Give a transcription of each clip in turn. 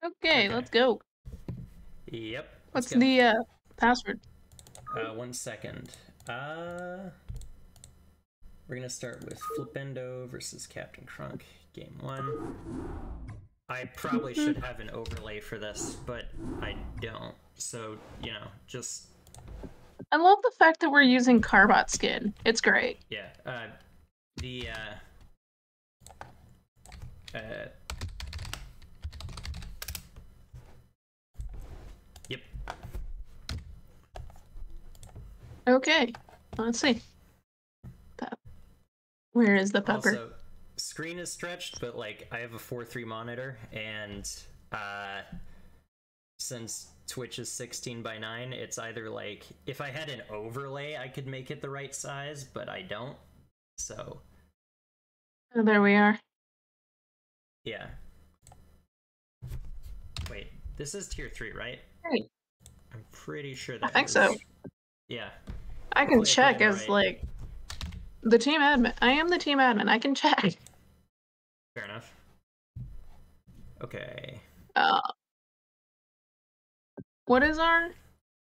Okay, Okay. let's go. Yep. Let's What's go. the password? 1 second. We're gonna start with Flipendo versus Captain Crunk, game 1. I probably should have an overlay for this, but I don't. So, you know, just... I love the fact that we're using Carbot skin. It's great. Yeah, the, yep. Okay, let's see. Where is the pepper? Also, screen is stretched, but, like, I have a 4:3 monitor, and, since Twitch is 16:9, it's either, like, if I had an overlay, I could make it the right size, but I don't, so... Oh, there we are. Yeah. Wait, this is tier 3, right? Great. I'm pretty sure I that think was... so. Yeah. I can Hopefully check I as, right. like, the team admin. I am the team admin. I can check. Fair enough. Okay. What is our...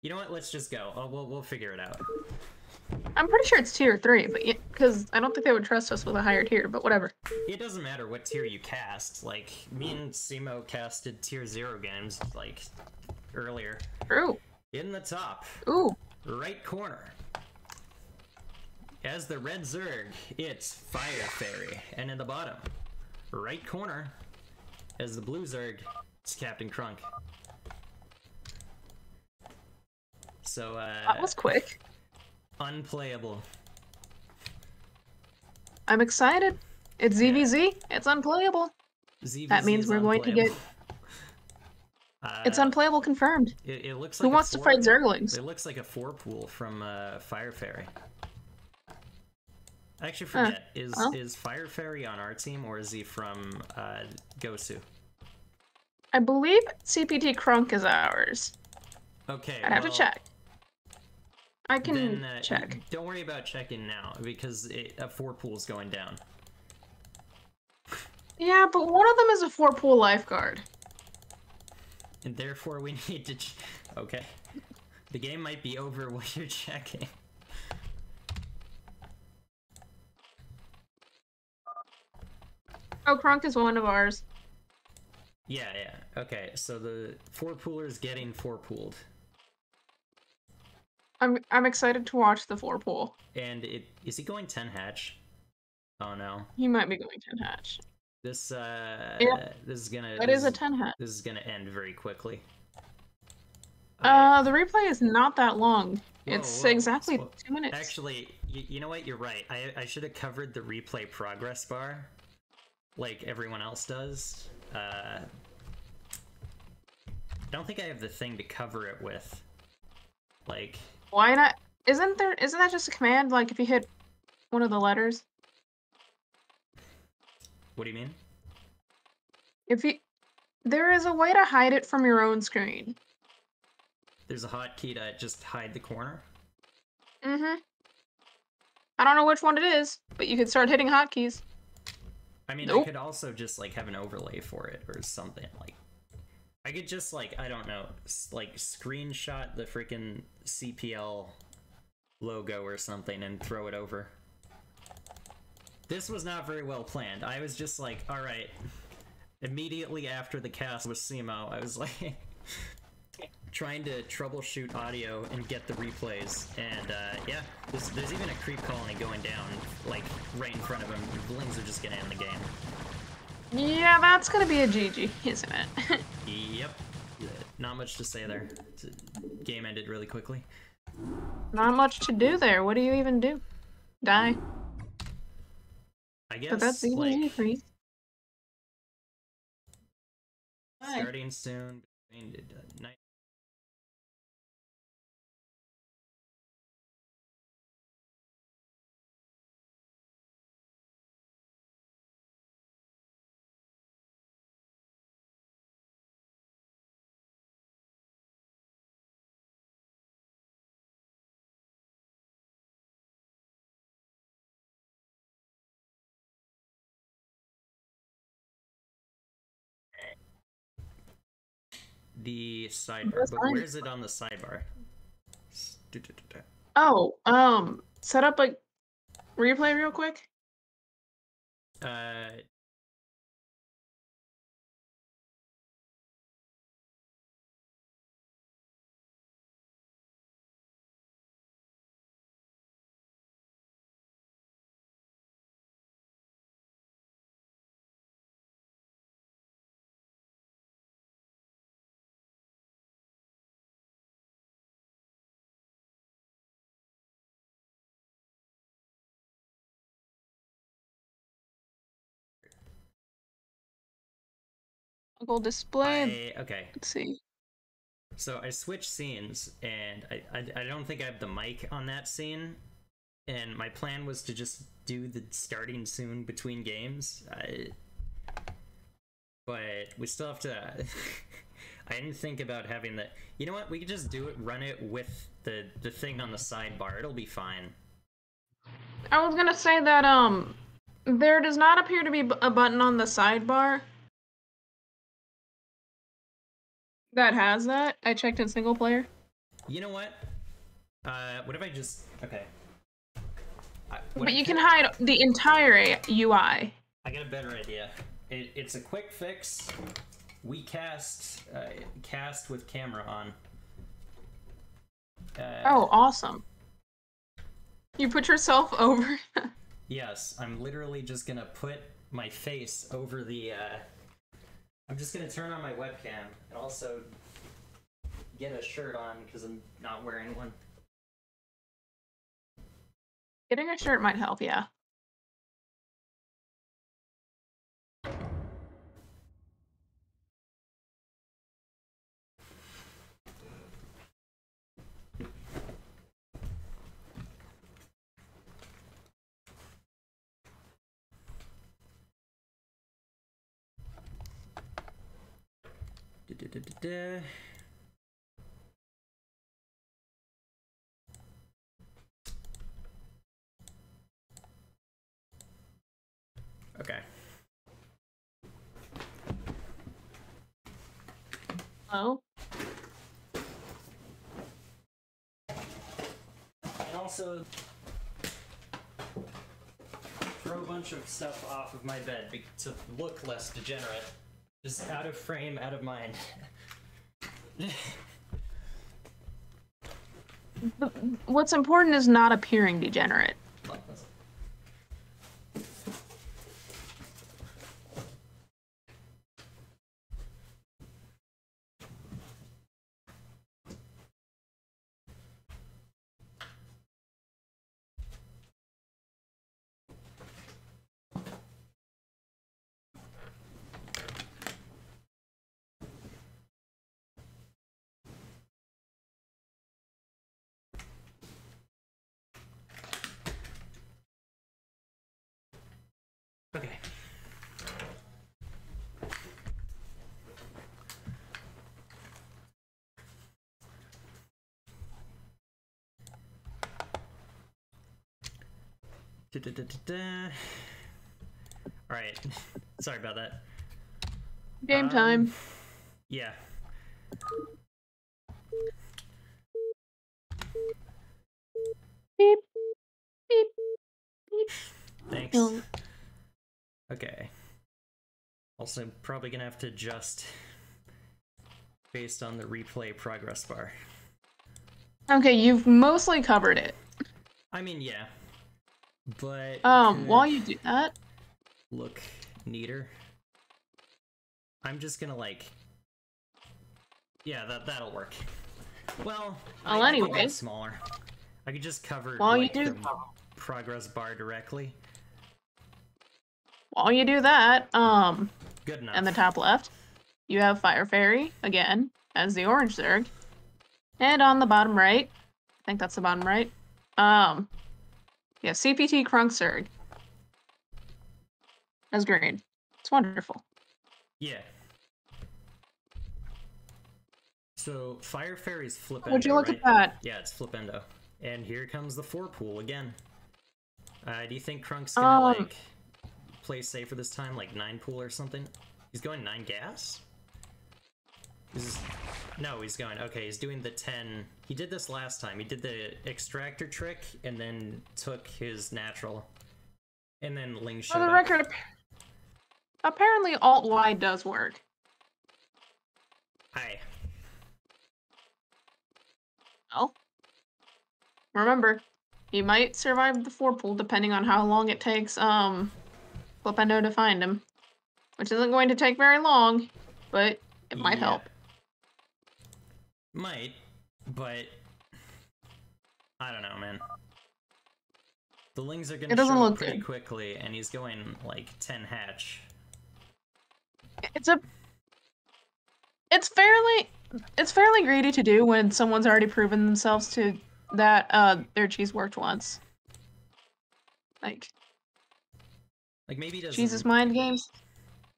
You know what? Let's just go. We'll figure it out. I'm pretty sure it's tier 3, but because I don't think they would trust us with a higher tier, but whatever. It doesn't matter what tier you cast. Like, me and Simo casted tier 0 games, like, earlier. True. In the top. Ooh. Right corner. As the red Zerg, it's Fire Fairy. And in the bottom, right corner, as the blue Zerg, it's Captain Crunk. So, That was quick. Unplayable. I'm excited. It's ZVZ. Yeah. It's unplayable. ZVZ that means we're going to get... it's unplayable confirmed. It looks like Who wants to fight Zerglings? It looks like a 4-pool from Fire Fairy. I actually forget, is Fire Fairy on our team, or is he from GOSU? I believe CPT Crunk is ours. Okay, I'd have to check. I can check. Don't worry about checking now, because a 4-pool is going down. Yeah, but one of them is a 4-pool lifeguard. And therefore we need to... Okay. The game might be over while you're checking. Oh, Crunk is one of ours. Yeah. Okay, so the 4-pooler's getting 4-pooled. I'm excited to watch the 4-pool. And is he going 10 hatch? Oh no. He might be going 10 hatch. This is gonna... That is a 10 hatch. This is gonna end very quickly. The replay is not that long. It's whoa. exactly 2 minutes. Actually, you know what? You're right. I should have covered the replay progress bar, like everyone else does. I don't think I have the thing to cover it with. Like... Why not? Isn't that just a command, like, if you hit one of the letters? What do you mean? There is a way to hide it from your own screen. There's a hotkey to just hide the corner? Mm-hmm. I don't know which one it is, but you could start hitting hotkeys. I mean, I could also just, like, have an overlay for it or something, like... I could just, like, I don't know, like, screenshot the freaking CPL logo or something and throw it over. This was not very well planned. I was just like, alright. Immediately after the cast with Simo, I was like... trying to troubleshoot audio and get the replays, and yeah, there's even a creep colony going down, like, right in front of him. The Blings are just gonna end the game. Yeah, that's gonna be a GG, isn't it? Yep. Not much to say there. Game ended really quickly. Not much to do there. What do you even do? Die. I guess, but that's even like... for you. Starting soon. Night. the sidebar. But where is it on the sidebar? Oh, set up a replay real quick. Toggle display. Okay. Let's see. So I switched scenes, and I don't think I have the mic on that scene, and my plan was to just do the starting soon between games. But we still have to... I didn't think about having the... You know what? We could just do it, run it with the thing on the sidebar. It'll be fine. I was gonna say that, there does not appear to be a button on the sidebar that has that. I checked in single player. You know what? What if I just... Okay. But you can hide the entire UI. I got a better idea. It's a quick fix. We cast with camera on. Oh, awesome. You put yourself over? Yes, I'm literally just gonna put my face over the... I'm just gonna turn on my webcam and also get a shirt on because I'm not wearing one. Getting a shirt might help, yeah. Okay. Oh. And also throw a bunch of stuff off of my bed to look less degenerate. Just out of frame, out of mind. What's important is not appearing degenerate. Okay. Alright. Sorry about that. Game time. Yeah. Beep. Beep. Beep. Thanks. Okay. Also, probably gonna have to adjust based on the replay progress bar. Okay, you've mostly covered it. I mean, yeah. But while you do that, look neater. I'm just gonna yeah, that'll work. Well, I anyway, think it's smaller. I could just cover while like, you do the progress bar directly. While you do that, Good enough. in the top left, you have Fire Fairy again as the orange Zerg, and on the bottom right, I think that's the bottom right. Yeah, CPT Crunk Zerg as green. It's wonderful. Yeah. So Fire Fairy's flipendo. Would you look right? at that? Yeah, it's flipendo. And here comes the 4-pool again. Do you think Crunk's gonna play safer this time, like 9-pool or something? He's going 9 gas? No, he's going. Okay, he's doing the 10. He did this last time. He did the extractor trick and then took his natural. And then Ling showed For the up. record, apparently Alt-Y does work. Hi. Well, remember, he might survive the 4-pool depending on how long it takes, Flipendo to find him. Which isn't going to take very long, but it might help. Might, but I don't know, man. The Lings are gonna show up pretty quickly, and he's going like 10 hatch. It's fairly greedy to do when someone's already proven themselves to that their cheese worked once. Like maybe he doesn't. Jesus mind games.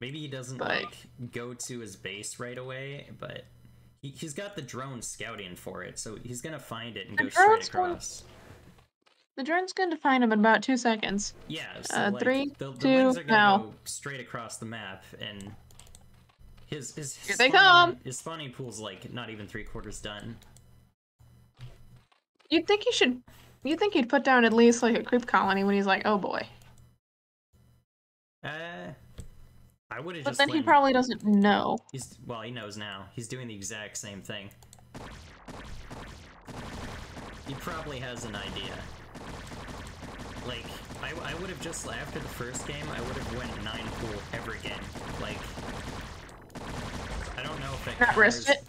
Maybe he doesn't like go to his base right away, but he's got the drone scouting for it, so he's gonna find it and go straight across. The drone's going to find him in about 2 seconds. Yeah, so like, 3, the 2, Lings are gonna now. go straight across the map, and his Here they come. His spawning pool's like not even 3/4 done. You'd think he'd put down at least like a creep colony when he's like, oh boy. I would have just. But then he probably doesn't know. Well, he knows now. He's doing the exact same thing. He probably has an idea. Like, I would have just, after the first game, I would have went 9 pool every game. Like, I don't know if it. Not risk it.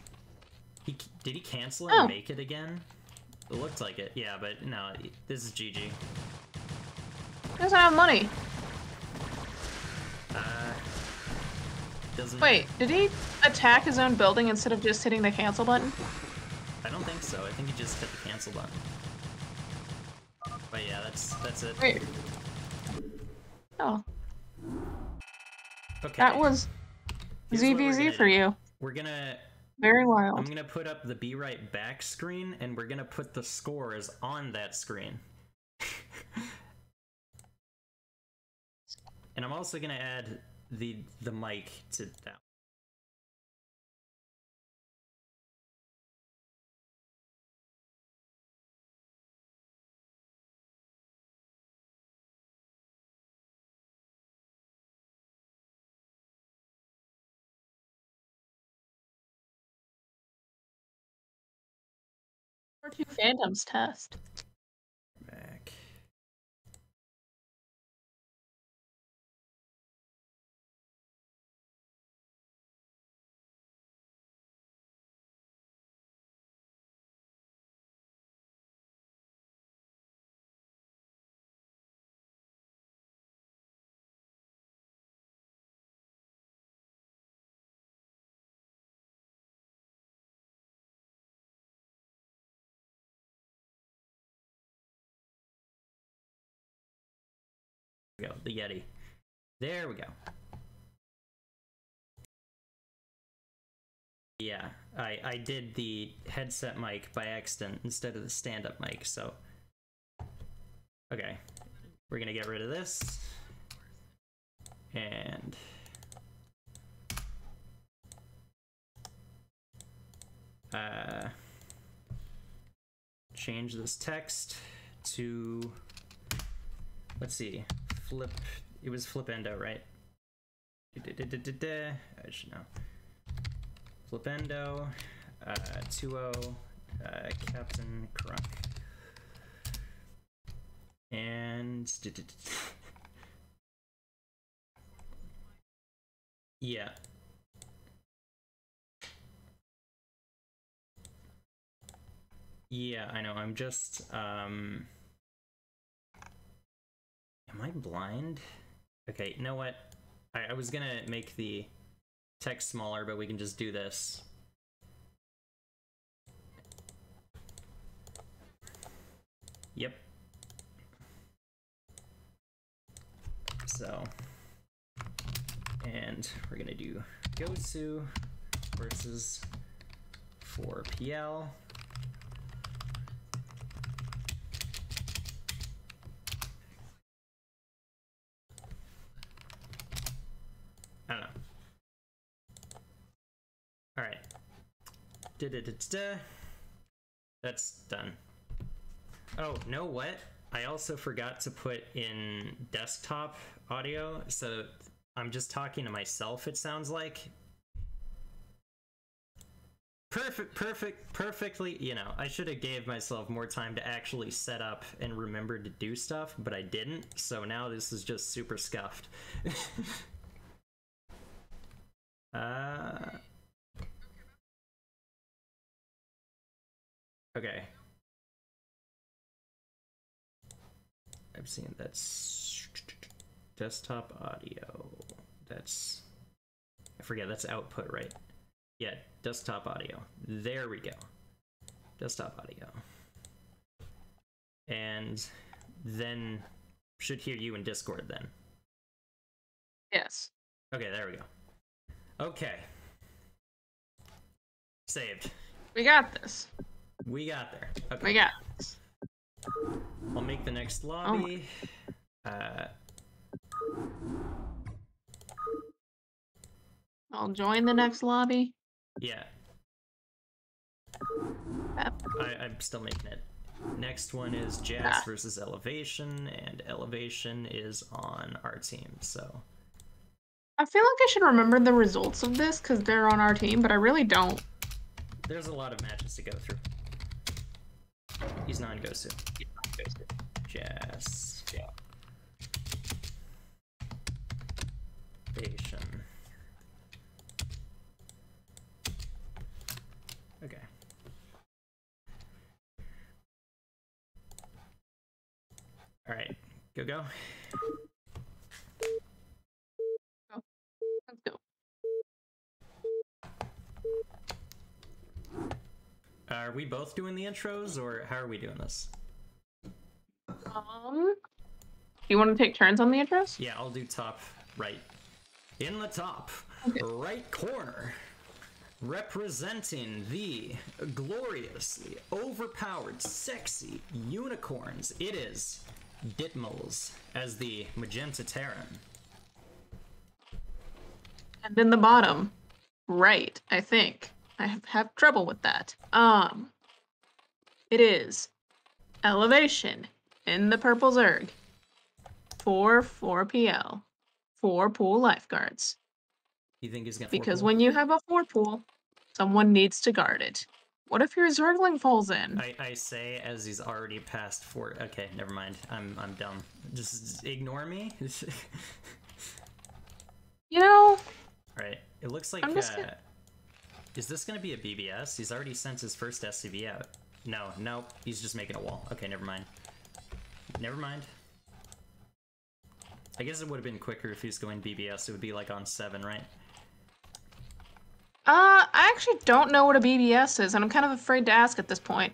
Did he cancel and make it again? It looked like it. Yeah, but no, this is GG. He doesn't have money. Wait, did he attack his own building instead of just hitting the cancel button? I don't think so. I think he just hit the cancel button. But yeah, that's it. Wait. Oh. Okay. That was ZVZ for you. We're gonna... Very wild. I'm gonna put up the Be Right Back screen, and we're gonna put the scores on that screen. And I'm also gonna add the mic to that. Two Phantoms test. Back. Go, the Yeti. There we go. Yeah, I did the headset mic by accident instead of the stand-up mic, so... Okay, we're gonna get rid of this. And... change this text to... Let's see. It was Flipendo, right? I should know. Flipendo, 2-0, Captain Crunk. And... Yeah. Yeah, I know, I'm just, Am I blind? Okay, you know what? I was gonna make the text smaller, but we can just do this. Yep. So, and we're gonna do GOSU versus 4PL. I don't know. Alright. Da-da-da-da-da. That's done. Oh, know what? I also forgot to put in desktop audio, so I'm just talking to myself, it sounds like. Perfectly, you know, I should have gave myself more time to actually set up and remember to do stuff, but I didn't, so now this is just super scuffed. Okay. I've seen that's desktop audio. That's, I forget, that's output, right? Yeah, desktop audio. There we go. Desktop audio. And then should hear you in Discord then. Yes. Okay, there we go. Okay. Saved. We got this. We got there. Okay. We got this. I'll make the next lobby. I'll join the next lobby. Yeah. Yep. I'm still making it. Next one is G.O.S.U versus Elevation, and Elevation is on our team, so. I feel like I should remember the results of this because they're on our team, but I really don't. There's a lot of matches to go through. He's not in GOSU. G.O.S.U. Yeah. Elevation. Okay. All right, go. Let's go. Are we both doing the intros, or how are we doing this? You want to take turns on the intros? Yeah, I'll do top right. In the top right corner, representing the gloriously overpowered, sexy unicorns, it is Ditmals as the Magenta Terran. And in the bottom right, I think. I have trouble with that. It is Elevation in the purple Zerg for 4PL, 4-pool Lifeguards. You think he's gonna? Because when you have a 4-pool, someone needs to guard it. What if your Zergling falls in? I say as he's already past 4. Okay, never mind. I'm dumb. Just ignore me. You know. All right. It looks like. Is this gonna be a BBS? He's already sent his first SCV out. No, he's just making a wall. Okay, never mind. I guess it would have been quicker if he was going BBS. It would be like on 7, right? I actually don't know what a BBS is, and I'm kind of afraid to ask at this point.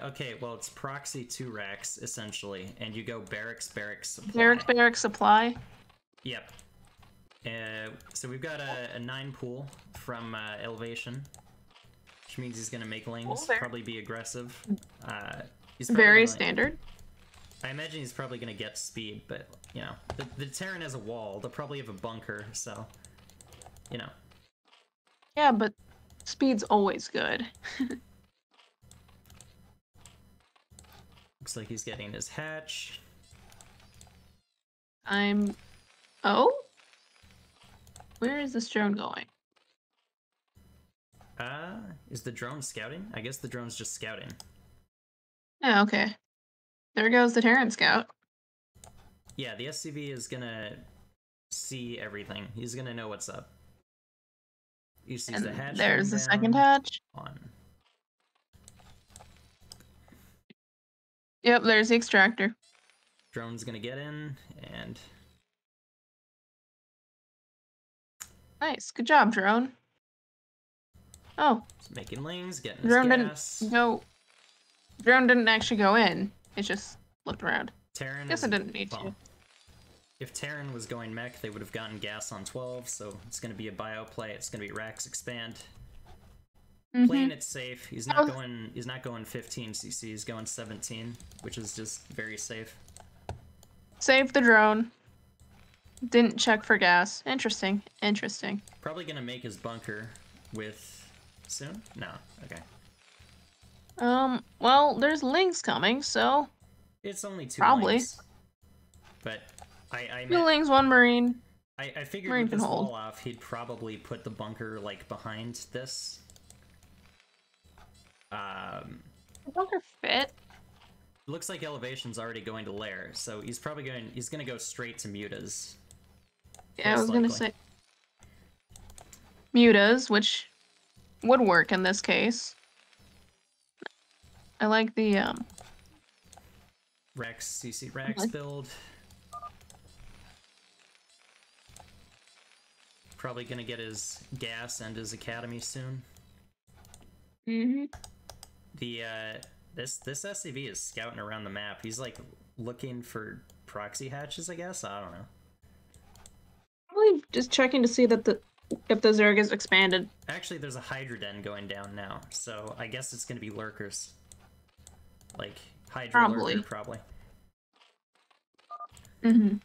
Okay, well, it's proxy 2 racks, essentially, and you go barracks, supply. Barracks, supply? Yep. So we've got a 9 pool from Elevation, which means he's going to make lanes, probably be aggressive. He's very standard. I imagine he's probably going to get speed, but, you know, the Terran has a wall. They'll probably have a bunker, so, you know. Yeah, but speed's always good. Looks like he's getting his hatch. Oh? Where is this drone going? Is the drone scouting? I guess the drone's just scouting. Oh, okay. There goes the Terran Scout. Yeah, the SCV is gonna see everything. He's gonna know what's up. He sees the hatch. There's the second hatch. Yep, there's the extractor. Drone's gonna get in, and... Nice, good job, drone. Oh. He's making lanes, getting his gas. Drone didn't actually go in. It just looked around. Terran Guess it didn't need to. If Terran was going mech, they would have gotten gas on 12, so it's gonna be a bio play. It's gonna be racks expand. Playing it safe. He's not going 15 CC. He's going 17, which is just very safe. Save the drone. Didn't check for gas. Interesting. Probably gonna make his bunker with soon? No. Okay. Well, there's Lings coming, so... It's only 2 probably. Lings. But I 2 Lings, 1 Marine. I figured Marine with this can hold. wall off, he'd probably put the bunker, like, behind this. The bunker fit. Looks like elevation's already going to lair, so he's gonna go straight to Mutas. Yeah, I was gonna say... Mutas, which would work in this case. I like the, Rex, CC Rex build. Probably gonna get his gas and his academy soon. Mm-hmm. The, this SCV is scouting around the map. He's, like, looking for proxy hatches, I guess? I don't know. Probably just checking to see that if the Zerg is expanded. Actually, there's a Hydra Den going down now, so I guess it's gonna be lurkers. Like, Hydra lurker, probably. Mm-hmm.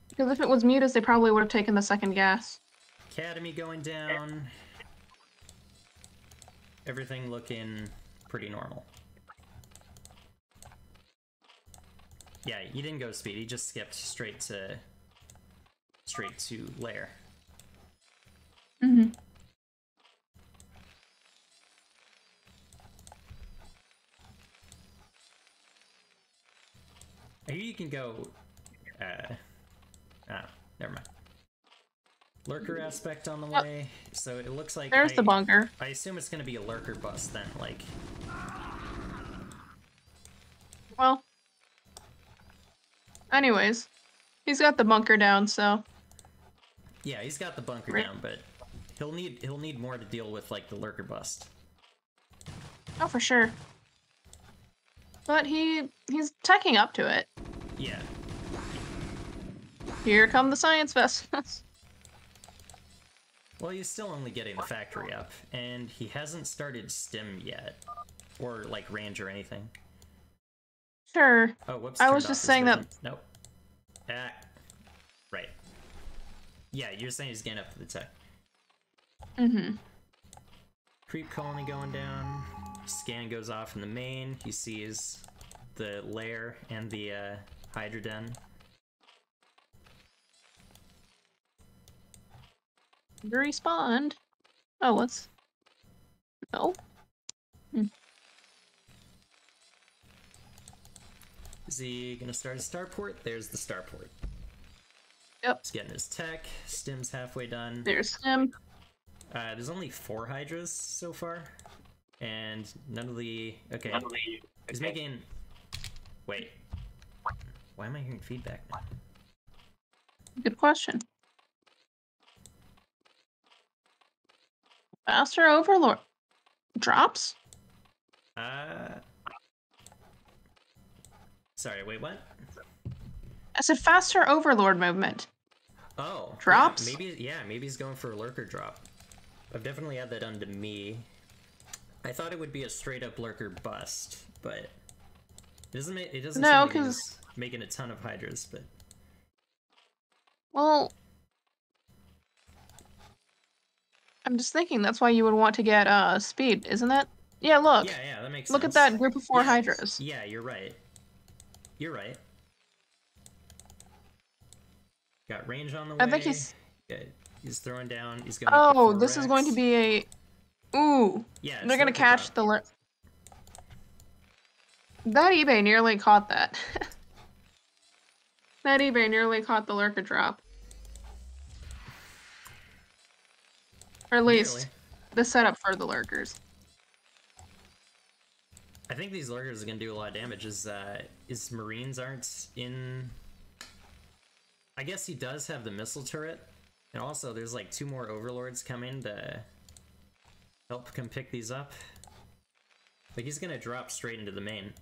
Because if it was Mutas, they probably would have taken the second gas. Academy going down. Everything looking pretty normal. Yeah, he didn't go speed, he just skipped straight to lair. Mm-hmm. Here you can go... never mind. Lurker aspect on the way, so it looks like... There's the bunker. I assume it's gonna be a lurker bust then, like... Well... Anyways. He's got the bunker down, so... Yeah, he's got the bunker down, but he'll need more to deal with, like, the lurker bust. Oh, for sure. But he's teching up to it. Yeah. Here come the science vessels. Well, he's still only getting the factory up, and he hasn't started stim yet. Or, like, range or anything. Sure. Oh, whoops. I was just saying that... Nope. Right. Yeah, you're saying he's getting up to the tech. Mm-hmm. Creep colony going down. Scan goes off in the main. He sees the lair and the Hydra Den. Respawned. Oh, what's... No. Is he gonna start his starport? There's the starport. Yep. He's getting his tech. Stim's halfway done. There's Stim. There's only 4 Hydras so far. And none of the... Okay. He's making... Wait. Why am I hearing feedback now? Good question. Faster Overlord. Drops? Sorry, wait, what? I said faster Overlord movement. Oh. Drops? Yeah, maybe he's going for a lurker drop. I've definitely had that done to me. I thought it would be a straight up lurker bust, but it doesn't seem like he's making a ton of Hydras, but... Well... I'm just thinking that's why you would want to get speed, isn't that? Yeah, look. Yeah, that makes sense. Look at that group of 4 Hydras. Yeah, you're right. You're right. Got range on the way. I think he's throwing down. He's going. Oh, this is going to be a... Ooh. Yeah, they're gonna catch the... That eBay nearly caught that. That eBay nearly caught the lurker drop. Or at least the setup for the lurkers. I think these lurkers are gonna do a lot of damage. Is Marines aren't in... I guess he does have the missile turret. And also there's like 2 more overlords coming to help him pick these up. Like he's gonna drop straight into the main.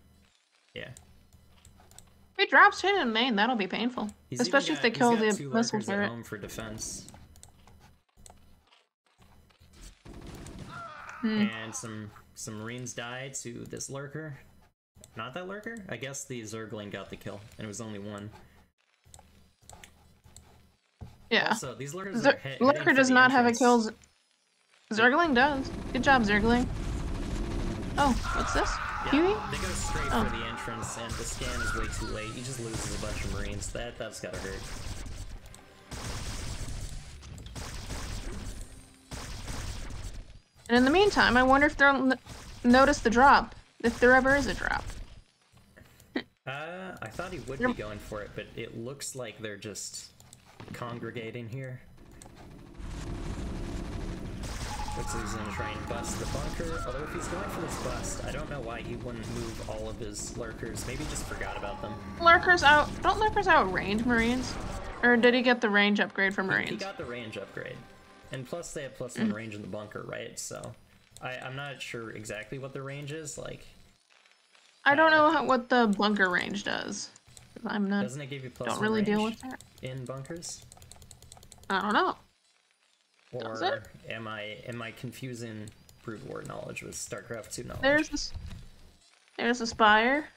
Yeah. If he drops straight in the main, that'll be painful. Especially if they kill the missile turret. At home for defense. And some Marines died to this lurker. Not that lurker? I guess the Zergling got the kill, and it was only 1. Yeah. Also, these lurkers Lurker does not have a kill. Zergling does. Good job, Zergling. Oh, what's this? Huey? They go straight for the entrance, and the scan is way too late. He just loses a bunch of Marines. That's gotta hurt. And in the meantime, I wonder if they'll notice the drop. If there ever is a drop. I thought he would be going for it, but it looks like they're just congregating here. Looks like he's gonna try and bust the bunker, although if he's going for this bust, I don't know why he wouldn't move all of his lurkers. Maybe he just forgot about them. Lurkers out. Don't lurkers outrange Marines? Or did he get the range upgrade for Marines? He got the range upgrade. And plus they have +1 range in the bunker, right? So I'm not sure exactly what the range is, like... I don't know what the bunker range does. I'm not... Doesn't it give you +1 don't really range deal with that. in bunkers? I don't know. Or am I confusing Brood War knowledge with StarCraft 2 knowledge? There's a Spire.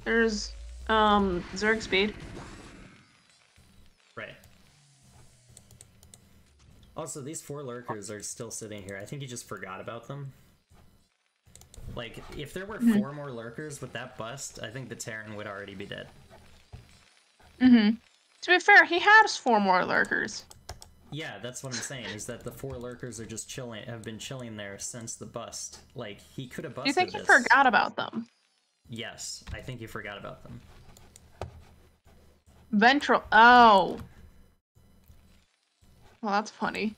There's Zerg speed. Right. Also, these 4 lurkers are still sitting here. I think he just forgot about them. Like, if there were 4 more lurkers with that bust, I think the Terran would already be dead. To be fair, he has 4 more lurkers. Yeah, that's what I'm saying, is that the 4 lurkers are just chilling, have been chilling there since the bust. Like, he could have busted this. Do you think he forgot about them? Yes, I think he forgot about them. Ventral. Oh. Well, that's funny.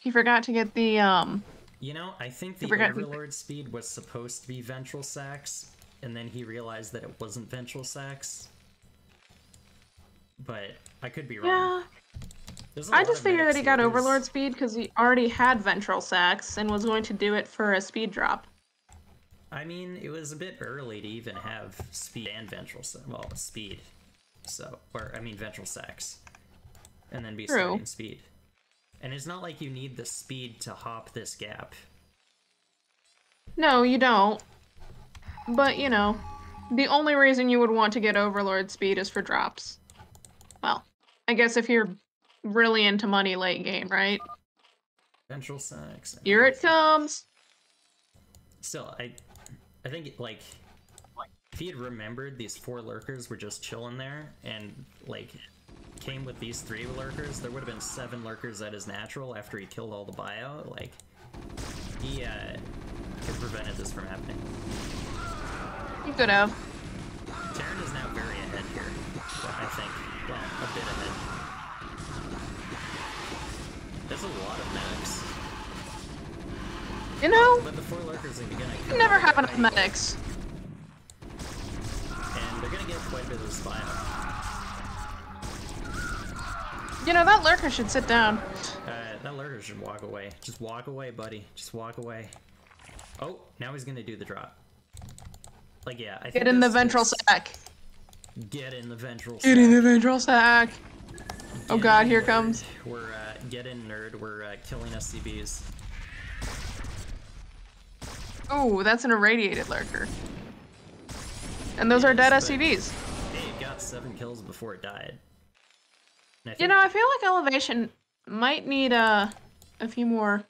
He forgot to get the, You know, I think the Overlord speed was supposed to be Ventral Sax, and then he realized that it wasn't Ventral Sax. But I could be wrong. Yeah. I just figured that he got Overlord speed because he already had Ventral Sax and was going to do it for a speed drop. I mean, it was a bit early to even have speed and Ventral Sax. Well, speed. So, or, I mean, Ventral Sax. And then be starting speed. And it's not like you need the speed to hop this gap. No, you don't. But, you know, the only reason you would want to get Overlord speed is for drops. Well, I guess if you're really into money late game, right? Ventral Sax. Here it comes! Still, I think, like, if he had remembered these 4 lurkers were just chilling there, and, like, came with these 3 lurkers, there would have been 7 lurkers at his natural after he killed all the bio. Like, he could have prevented this from happening. He could have. Terran is now very ahead here, I think. Well, a bit ahead. There's a lot of medics. You know, but the 4 lurkers are gonna you never have enough medics. And they're gonna get quite a bit of this bio. You know, that lurker should sit down. That lurker should walk away. Just walk away, buddy. Just walk away. Oh, now he's gonna do the drop. Like, yeah, I think Get in the ventral sack. Get in the ventral sack. Get in the ventral sack. Oh god, here comes. We're, get in, nerd. We're, killing SCBs. Ooh, that's an irradiated lurker. And those are dead SCVs. Hey, it got 7 kills before it died. You know, I feel like Elevation might need a few more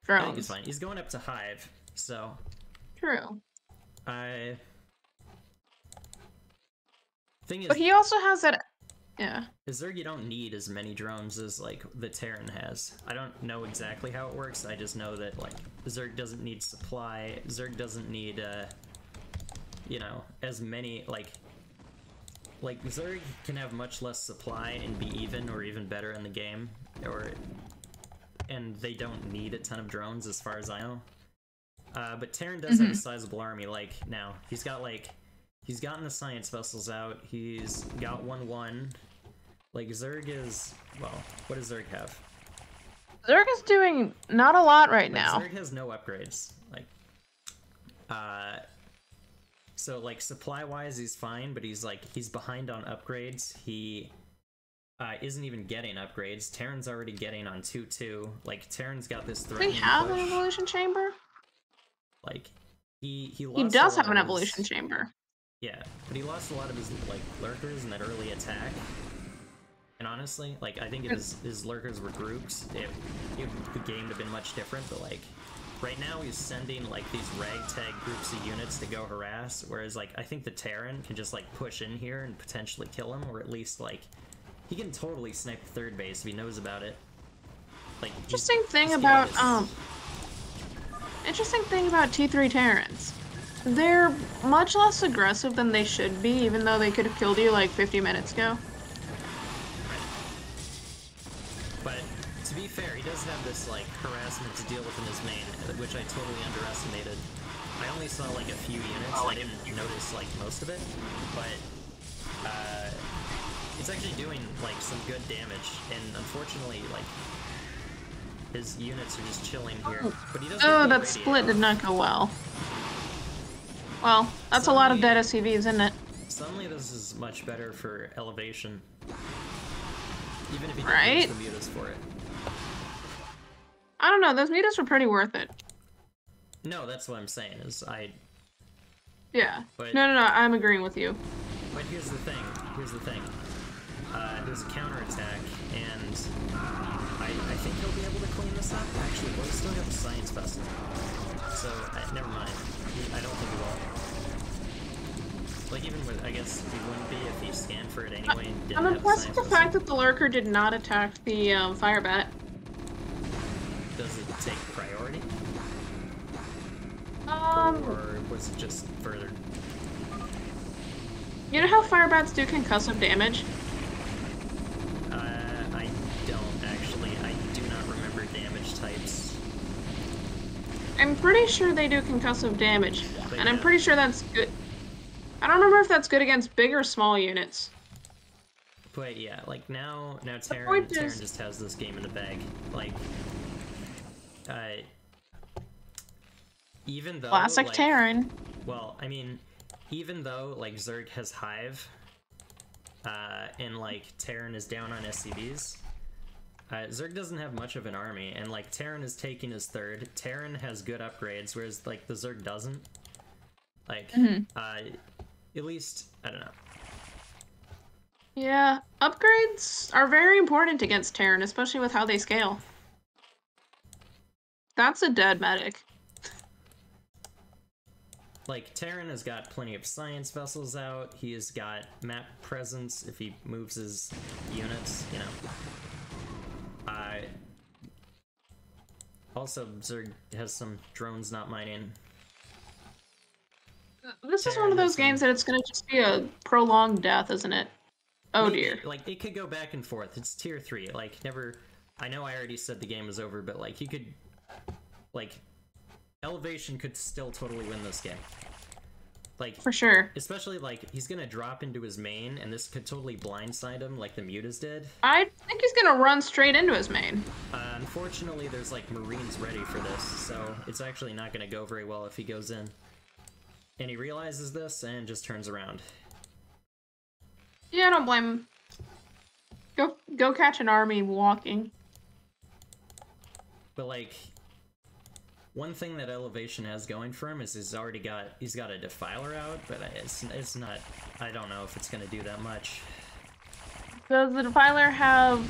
drones. I think he's fine. He's going up to Hive, so... True. Thing is, but he also has that... Yeah. Zerg, you don't need as many drones as, like, the Terran has. I don't know exactly how it works, I just know that, like, Zerg doesn't need supply, Zerg doesn't need, you know, as many, like, Zerg can have much less supply and be even or even better in the game, and they don't need a ton of drones as far as I know. But Terran does have a sizable army, like, now. He's got, like, he's gotten the science vessels out, he's got 1-1. Like, Zerg is, well, what does Zerg have? Zerg is doing not a lot right now. Zerg has no upgrades, like, so, like, supply-wise, he's fine, but he's behind on upgrades. He isn't even getting upgrades. Terran's already getting on 2-2. Like, Terran's got this threatening Does he have push. an evolution chamber? Like, he does have an evolution chamber. Yeah, but he lost a lot of his, like, lurkers in that early attack. And honestly, like, I think if his lurkers were groups, the game would have been much different, but like, right now he's sending like these ragtag groups of units to go harass, whereas like, I think the Terran can just like push in here and potentially kill him, or at least like, he can totally snipe the third base if he knows about it. Like, interesting thing about T3 Terrans. They're much less aggressive than they should be, even though they could have killed you like 50 minutes ago. But to be fair, he does have this like harassment to deal with in his main, which I totally underestimated. I only saw like a few units. I didn't notice like most of it, but it's actually doing like some good damage. And unfortunately, like his units are just chilling here. But he doesn't. Oh, that split did not go well. Well, that's a lot of dead SCVs, isn't it? Suddenly, this is much better for elevation. Even if he didn't use the mutas for it. I don't know, those mutas were pretty worth it. No, that's what I'm saying, is Yeah. But, no, I'm agreeing with you. But here's the thing. There's a counterattack, and I think he'll be able to clean this up. Actually, well, he still got the science vessel. So, never mind. I don't think he will. Like, even with, I guess he wouldn't be if he scanned for it anyway and didn't I'm impressed with the fact that the lurker did not attack the fire bat. Does it take priority? Or was it just further? You know how fire bats do concussive damage? I don't actually. I do not remember damage types. I'm pretty sure they do concussive damage, and I'm pretty sure that's good. I don't remember if that's good against big or small units. But yeah, like now Terran just has this game in the bag. Like, even though classic Terran. Well, I mean, even though like Zerg has Hive, and like Terran is down on SCVs, Zerg doesn't have much of an army, and like Terran is taking his third. Terran has good upgrades, whereas like the Zerg doesn't. Like, at least, I don't know. Yeah, upgrades are very important against Terran, especially with how they scale. That's a dead medic. Like, Terran has got plenty of science vessels out, he has got map presence if he moves his units, you know. Also, Zerg has some drones not mining. This is one of those games that it's gonna just be a prolonged death, isn't it? Oh dear. Like, it could go back and forth. It's tier 3. Like, never... I know I already said the game was over, but, like, you could... Like, Elevation could still totally win this game. Like... For sure. Especially, like, he's gonna drop into his main, and this could totally blindside him, like the mutas did. I think he's gonna run straight into his main. Unfortunately, there's, like, Marines ready for this, so it's actually not gonna go very well if he goes in. And he realizes this, and just turns around. Yeah, I don't blame him. Go catch an army walking. But like, one thing that Elevation has going for him is he's got a Defiler out, but it's not. I don't know if it's gonna do that much. Does the Defiler have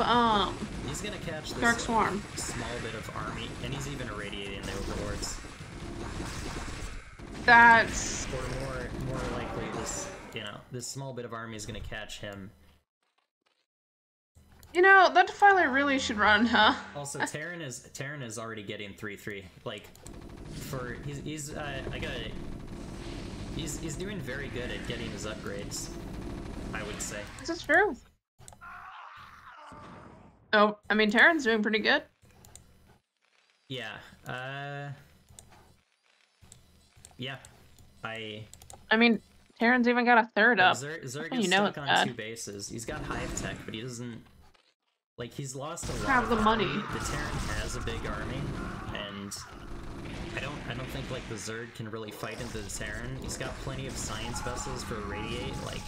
He's gonna catch this Dark Swarm. Small bit of army, and he's even irradiating the Overlords. That's... Or more likely, this small bit of army is gonna catch him. You know, that Defiler really should run, huh? Also, Terran is already getting 3-3. Like, he's doing very good at getting his upgrades, I would say. This is true. Oh, I mean, Terran's doing pretty good. Yeah, yeah. I mean, Terran's even got a third up. Zerg is stuck on 2 bases. He's got Hive Tech, but he doesn't... Like, he's lost a lot have the money. The Terran has a big army, and I don't think, like, the Zerg can really fight into the Terran. He's got plenty of science vessels for Radiate, like...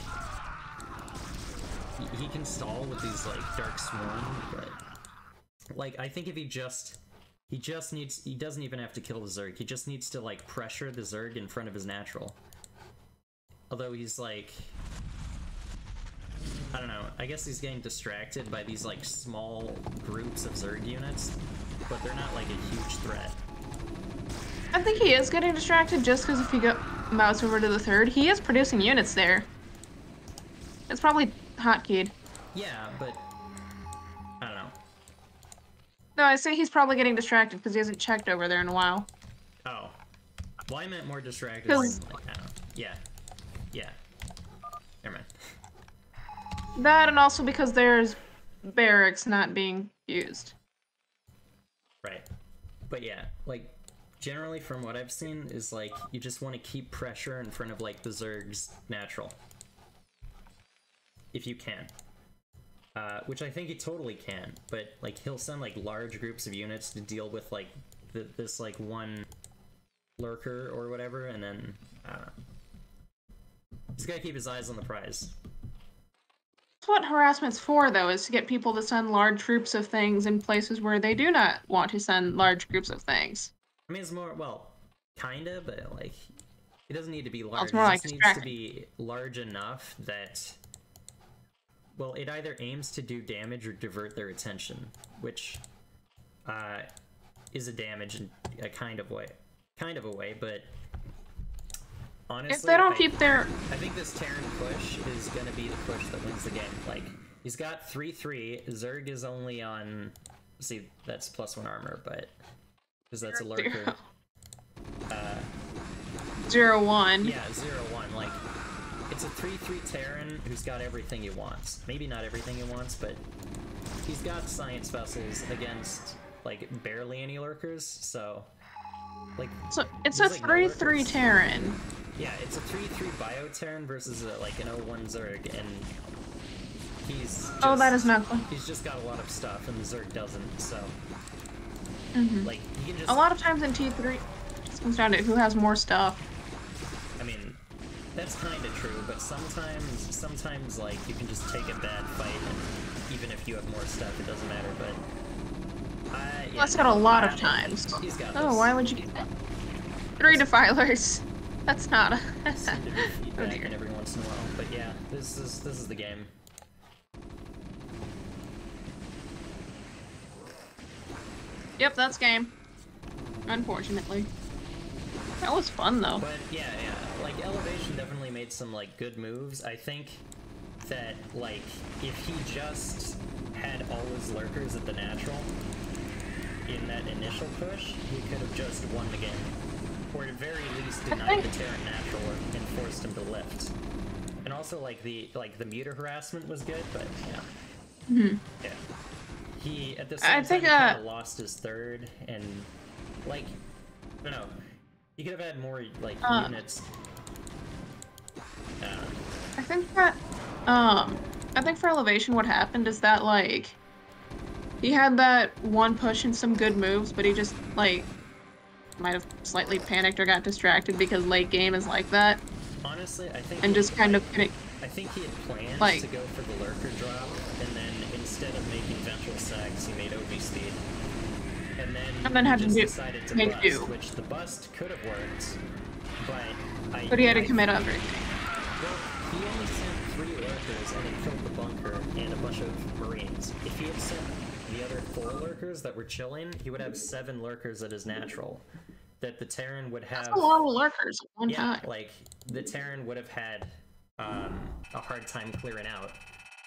He can stall with these, like, Dark Swarm, but... Like, I think if he doesn't even have to kill the Zerg, he just needs to, like, pressure the Zerg in front of his natural. Although he's, like... I don't know. I guess he's getting distracted by these like small groups of Zerg units, but they're not like a huge threat. I think he is getting distracted just because if you go mouse over to the third, he is producing units there. It's probably hotkeyed. Yeah, but I don't know. No, I say he's probably getting distracted because he hasn't checked over there in a while. Oh. Well, I meant more distracted than, like, I don't know. Yeah. Yeah. Never mind. That, and also because there's barracks not being used. Right. But yeah, like, generally from what I've seen is, like, you just want to keep pressure in front of, like, the Zerg's natural. If you can. Which I think he totally can, but, like, he'll send, like, large groups of units to deal with, like, this, like, one lurker or whatever, and then, I don't know. He's gotta keep his eyes on the prize. That's what harassment's for, though, is to get people to send large groups of things in places where they do not want to send large groups of things. I mean, it's more, well, kinda, but, like, it doesn't need to be large. Well, it's more like it just needs to be large enough that, well, it either aims to do damage or divert their attention, which is a damage in a kind of a way, but honestly, if they don't keep their... I think this Terran push is gonna be the push that wins the game. Like, he's got 3-3, Zerg is only on, see, that's +1 armor, but, because that's a lurker. 0-1. Yeah, 0-1, like, it's a 3-3 Terran who's got everything he wants. Maybe not everything he wants, but he's got science vessels against, like, barely any lurkers, so, like... So, it's a 3-3 Terran. Yeah, it's a 3-3 Bio Terran versus, like, an 0-1 Zerg, and he's just... Oh, that is not fun. He's just got a lot of stuff, and the Zerg doesn't, so... Like, you can just... A lot of times in T3, it just comes down to who has more stuff. I mean, that's kind of true, but sometimes, like, you can just take a bad fight, and even if you have more stuff, it doesn't matter, but... Yeah, That's got a lot of times. He's got Oh, this. why would you get that? 3 defilers. That's not a... Seem to be feedback in every once in a while, but yeah, this is the game. Yep, that's game. Unfortunately. That was fun, though. But yeah, like, Elevation definitely made some, like, good moves. I think that, like, if he just had all his lurkers at the natural in that initial push, he could have just won the game. Or at very least denied the Terran natural and forced him to lift. And also, like, the meter harassment was good, but, yeah. Yeah. He, at the same time, kind of lost his third, and, like, I don't know. He could have had more, like, units. I think that, I think for Elevation what happened is that, like, he had that one push and some good moves, but he just, like, might have slightly panicked or got distracted because late game is like that. Honestly, I think... And just kind of... I think he had planned to go for the lurker drop, and then instead of making ventral sacs, he made OV speed. And then had to decided to bust, which the bust could have worked, but he had to commit everything. Well, he only sent 3 lurkers and it killed the bunker and a bunch of Marines. If he had sent the other 4 lurkers that were chilling, he would have 7 lurkers at his natural. That the Terran would have... That's a lot of lurkers at one time. Yeah, like, the Terran would have had a hard time clearing out.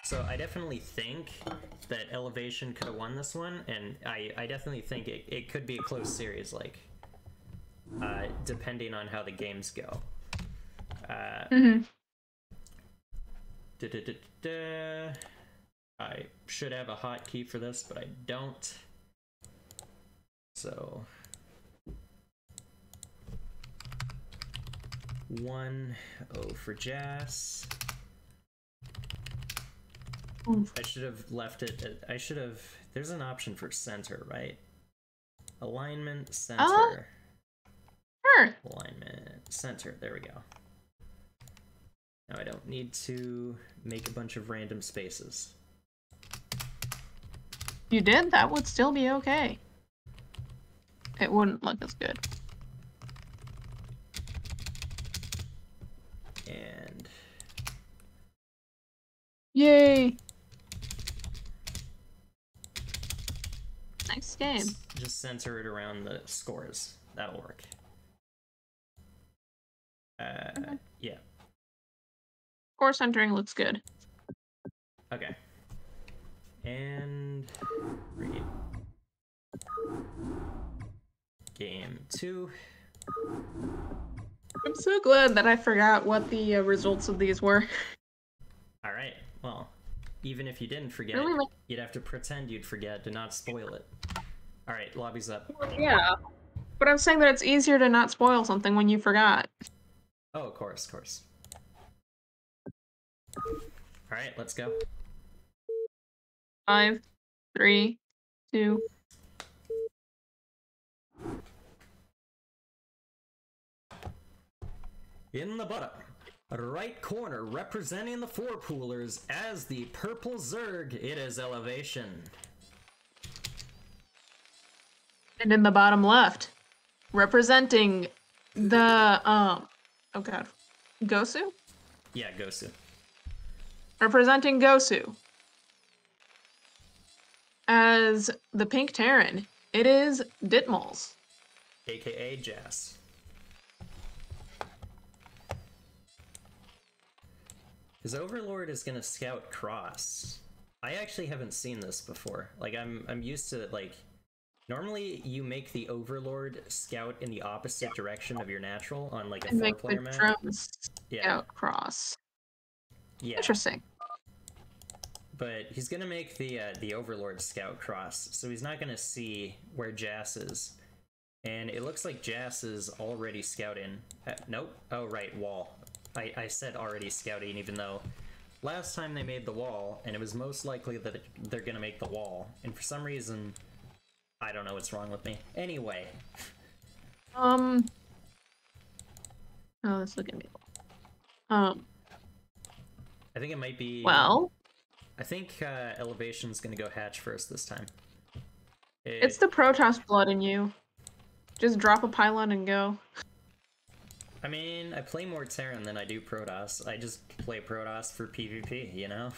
So I definitely think that Elevation could have won this one, and I definitely think it could be a close series, like, depending on how the games go. I should have a hotkey for this, but I don't. So 1-0 for Jas. I should have left it at, there's an option for center, right? Alignment, center. Sure. Alignment, center, there we go. Now I don't need to make a bunch of random spaces. You did? That would still be okay. It wouldn't look as good. Yay! Nice game. Just center it around the scores. That'll work. Yeah. Score centering looks good. Okay. And read. Game 2. I'm so glad that I forgot what the results of these were. Alright, well, even if you didn't forget, Really? you'd have to pretend you'd forget to not spoil it. Alright, lobby's up. Yeah. But I'm saying that it's easier to not spoil something when you forgot. Oh, of course, of course. Alright, let's go. 5, 3, 2. In the bottom right corner, representing the four poolers as the purple Zerg, it is Elevation. And in the bottom left, representing the, oh god, GOSU? Yeah, G.O.S.U. Representing GOSU as the pink Terran, it is Ditmals. AKA Jas. His Overlord is gonna scout cross. I actually haven't seen this before. Like, I'm used to, like, normally you make the Overlord scout in the opposite direction of your natural on, like, a And make four-player the map. drones Yeah. scout cross. Yeah. Interesting. But he's gonna make the Overlord scout cross, so he's not gonna see where Jas is. And it looks like Jas is already scouting. Nope. Oh, right, wall. I said already scouting, even though last time they made the wall, and it was most likely that they're gonna make the wall. And for some reason, I don't know what's wrong with me. Anyway. Oh, this is gonna be. I think it might be. Well. I think Elevation's gonna go hatch first this time. It's the Protoss blood in you. Just drop a pylon and go. I mean, I play more Terran than I do Protoss. I just play Protoss for PvP, you know?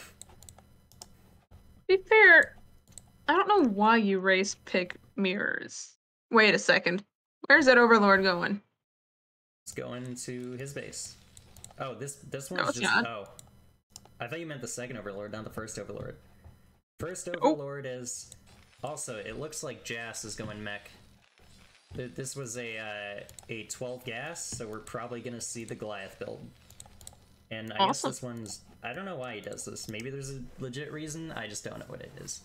To be fair, I don't know why you race pick mirrors. Wait a second. Where's that Overlord going? It's going to his base. Oh, this No, one's it's just... not. Oh. I thought you meant the second Overlord, not the first Overlord. First Overlord is... Also, it looks like Jas is going mech. This was a 12 gas, so we're probably gonna see the Goliath build. And I guess this one's... I don't know why he does this. Maybe there's a legit reason, I just don't know what it is.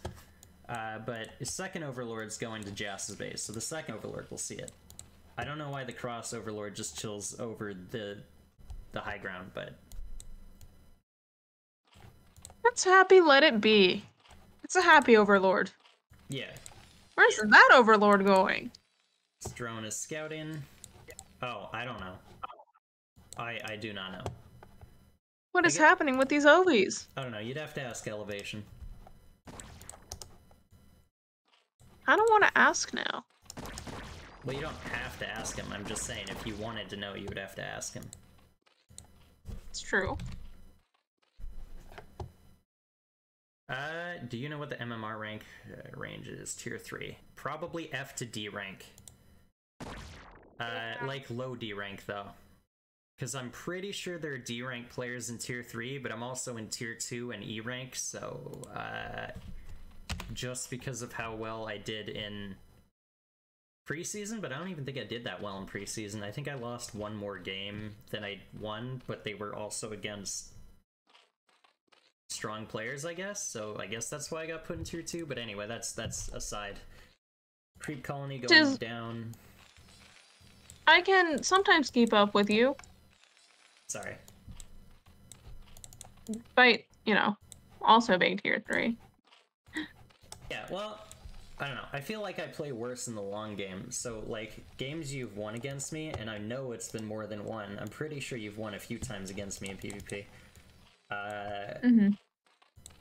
But his second Overlord's going to Jas's base, so the second Overlord will see it. I don't know why the cross Overlord just chills over the high ground, but... That's happy, let it be. It's a happy Overlord. Yeah. Where's that Overlord going? This drone is scouting. Oh, I don't know. I do not know. What is happening with these OVs? I don't know, you'd have to ask Elevation. I don't want to ask now. Well, you don't have to ask him, I'm just saying if you wanted to know, you would have to ask him. It's true. Do you know what the MMR rank range is? Tier 3. Probably F to D rank. Like low D rank, though. Because I'm pretty sure there are D rank players in Tier 3, but I'm also in Tier 2 and E rank, so, just because of how well I did in preseason, but I don't even think I did that well in preseason. I think I lost one more game than I won, but they were also against strong players, I guess, so I guess that's why I got put in Tier 2, but anyway, that's aside. Creep colony going down. I can sometimes keep up with you. Sorry. But, you know, also being Tier 3. Yeah, well, I don't know. I feel like I play worse in the long game, so, like, games you've won against me, and I know it's been more than one. I'm pretty sure you've won a few times against me in PvP.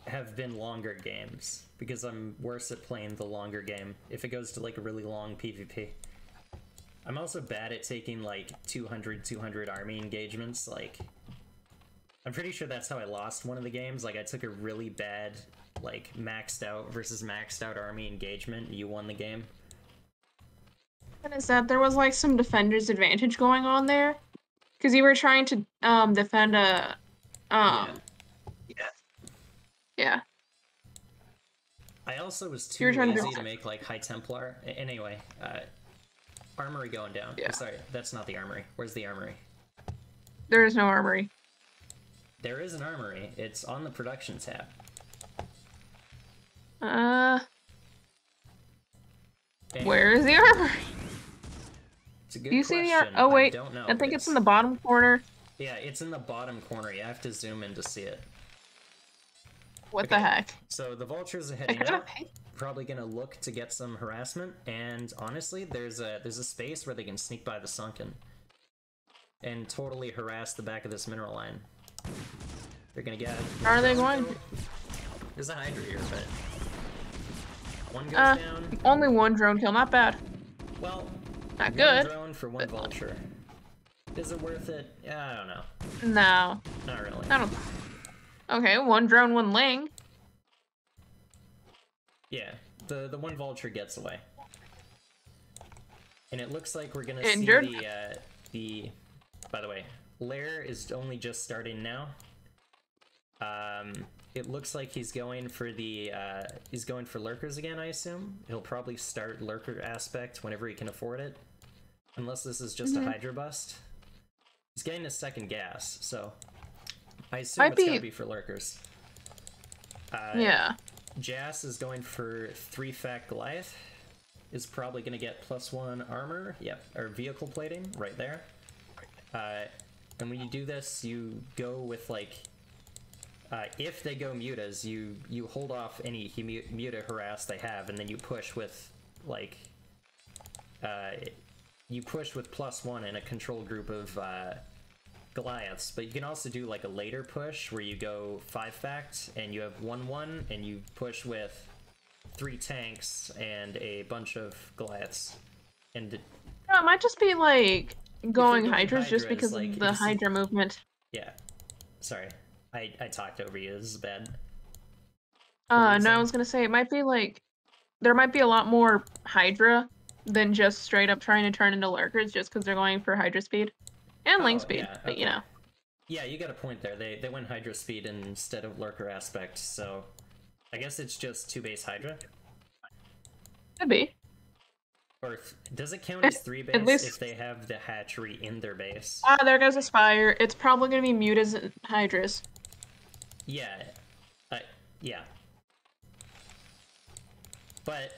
Have been longer games, because I'm worse at playing the longer game, if it goes to, like, a really long PvP. I'm also bad at taking, like, 200 army engagements, like, I'm pretty sure that's how I lost one of the games. Like, I took a really bad, like, maxed out versus maxed out army engagement. You won the game. What is that? There was, like, some defender's advantage going on there. Because you were trying to, defend a, Yeah. Yeah. I also was too lazy to make, like, High Templar. Anyway, armory going down. Yeah. Oh, sorry, that's not the armory. Where's the armory? There is no armory. There is an armory. It's on the production tab. Where is the armory? It's a good Do you see question. the Oh, wait. I don't know. I think it's in the bottom corner. Yeah, it's in the bottom corner. You have to zoom in to see it. What the heck? So the vultures are heading out. Probably gonna look to get some harassment, and honestly, there's a space where they can sneak by the sunken and totally harass the back of this mineral line. They're gonna get. How are they going? There's a Hydra here, but one goes down. Only one drone kill, not bad. Well, not good. One drone for one vulture. Is it worth it? Yeah, I don't know. No. Not really. I don't. Okay, one drone, one ling. Yeah, the one vulture gets away, and it looks like we're gonna Injured. see the. By the way, Lair is only just starting now. It looks like he's going for the lurkers again. I assume he'll probably start lurker aspect whenever he can afford it, unless this is just a Hydra bust. He's getting a second gas, so I assume it's gonna be for lurkers. Yeah. G.O.S.U is going for 3-fact Goliath. Is probably gonna get +1 armor. Yep, or vehicle plating right there. And when you do this, you go with like. If they go mutas, you hold off any muta harass they have, and then you push with like. You push with +1 in a control group of Goliaths, but you can also do like a later push where you go 5-fact and you have 1-1 and you push with 3 tanks and a bunch of Goliaths. And it might just be like going Hydras just because like, of the Hydra movement. Yeah. Sorry. I talked over you. This is bad. No, I was gonna say it might be like there might be a lot more Hydra than just straight up trying to turn into lurkers just because they're going for Hydra speed. And Ling speed, yeah, but you know. Yeah, you got a point there. They went Hydra speed instead of lurker aspect, so I guess it's just 2 base Hydra. Could be. Or does it count as 3 base if they have the hatchery in their base? Ah, there goes a Spire. It's probably gonna be mutas and Hydras. Yeah. Yeah. But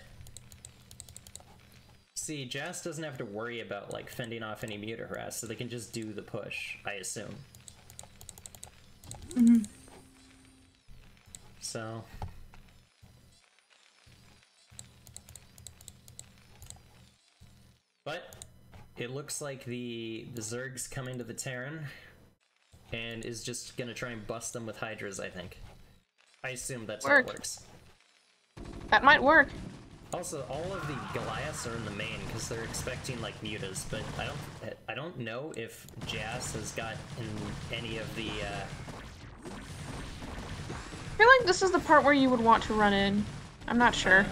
see, G.O.S.U doesn't have to worry about like fending off any muta harass, so they can just do the push, I assume. So but it looks like the Zerg's coming to the Terran and is just gonna try and bust them with Hydras, I think. I assume that's how it works. That might work. Also, all of the Goliaths are in the main because they're expecting like mutas, but I don't know if G.O.S.U has got in any of the. I feel like this is the part where you would want to run in. I'm not sure.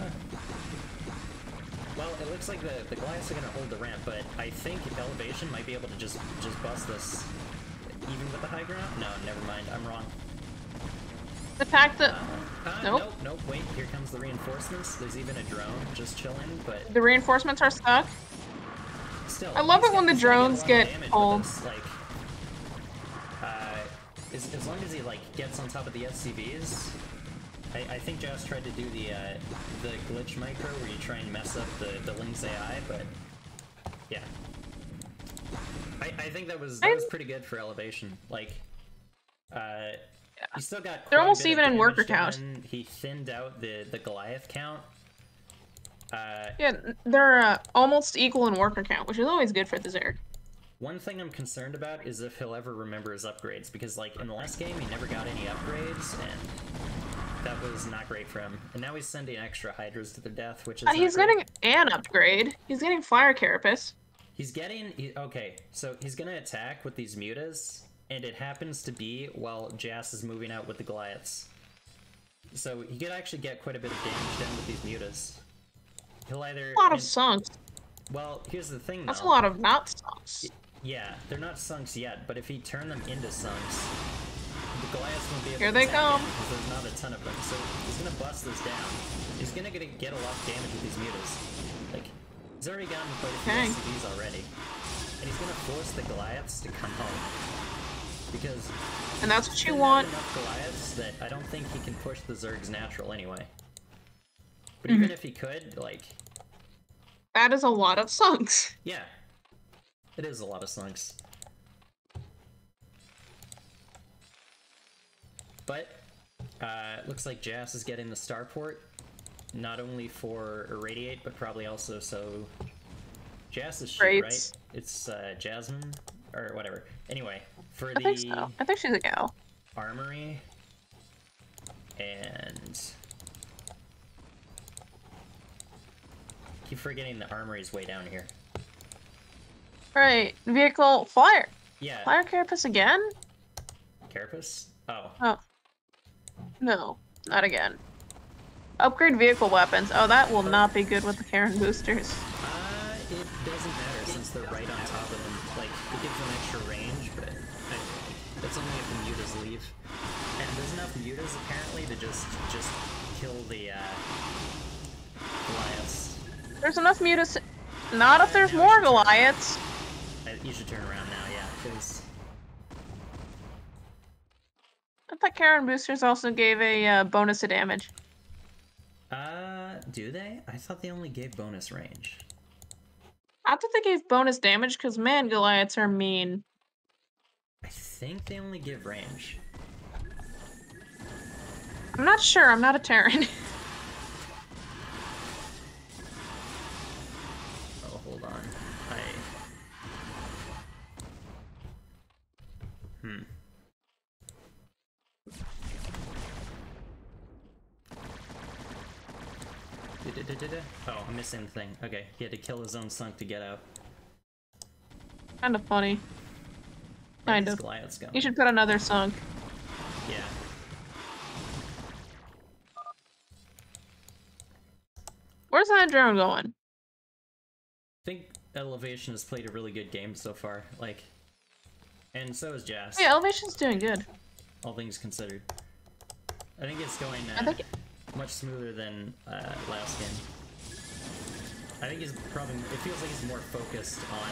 Well, it looks like the Goliaths are gonna hold the ramp, but I think Elevation might be able to just bust this, even with the high ground. No, never mind. I'm wrong. The fact that nope, wait, here comes the reinforcements. There's even a drone just chilling, but the reinforcements are stuck. Still, I love it when the drones get pulled. Like, as long as he like gets on top of the SCVs, I think Josh tried to do the glitch micro where you try and mess up the Link's AI, but yeah, I think that was pretty good for Elevation. Like, he still got. They're almost even in worker count. He thinned out the Goliath count. Yeah, they're almost equal in worker count, which is always good for the Zerg. One thing I'm concerned about is if he'll ever remember his upgrades, because like in the last game he never got any upgrades, and that was not great for him. And now he's sending extra Hydras to their death, which is he's getting an upgrade. He's getting Flyer Carapace. He's getting okay, so he's gonna attack with these mutas, and it happens to be while G.O.S.U is moving out with the Goliaths. So he could actually get quite a bit of damage done with these mutas. He'll either... A lot of sunks. Well, here's the thing, though. That's a lot of not sunks. Yeah, they're not sunks yet, but if he turned them into sunks, the Goliaths won't be able Here to they attack come. in because there's not a ton of them. So he's gonna bust this down. He's gonna get a lot of damage with these mutas. Like, he's already gotten quite a few SCVs already. And he's gonna force the Goliaths to come home. Because... And that's what you want. Enough Goliaths that I don't think he can push the Zerg's natural anyway. But even if he could, like... That is a lot of sunks. Yeah. It is a lot of sunks. But, looks like G.O.S.U is getting the starport, not only for Irradiate, but probably also so... G.O.S.U is shit, right? It's, Jasmine? Or whatever. Anyway, for the... I think so. I think she's a gal. Armory... And... Keep forgetting the armory is way down here. Right. Vehicle flyer. Yeah. Flyer carapace again? Carapace? Oh. Oh. No, not again. Upgrade vehicle weapons. Oh, that will not be good with the Karen boosters. It doesn't matter since they're right on top of them. Like, it gives them extra range, but that's only if the mutas leave. And there's enough mutas apparently to just kill the Goliaths. There's enough mutas. Not if there's more Goliaths. You should turn around now, yeah, because... I thought Karen boosters also gave a bonus to damage. Do they? I thought they only gave bonus range. I thought they gave bonus damage because, man, Goliaths are mean. I think they only give range. I'm not sure. I'm not a Terran. Oh, hold on. Oh, I'm missing the thing. Okay, he had to kill his own sunk to get out. Kind of funny. Kind of. You should put another sunk. Yeah. Where's that drone going? I think Elevation has played a really good game so far. Like, and so is G.O.S.U. Yeah, Elevation's doing good. All things considered. I think it's going much smoother than last game. I think he's probably... It feels like he's more focused on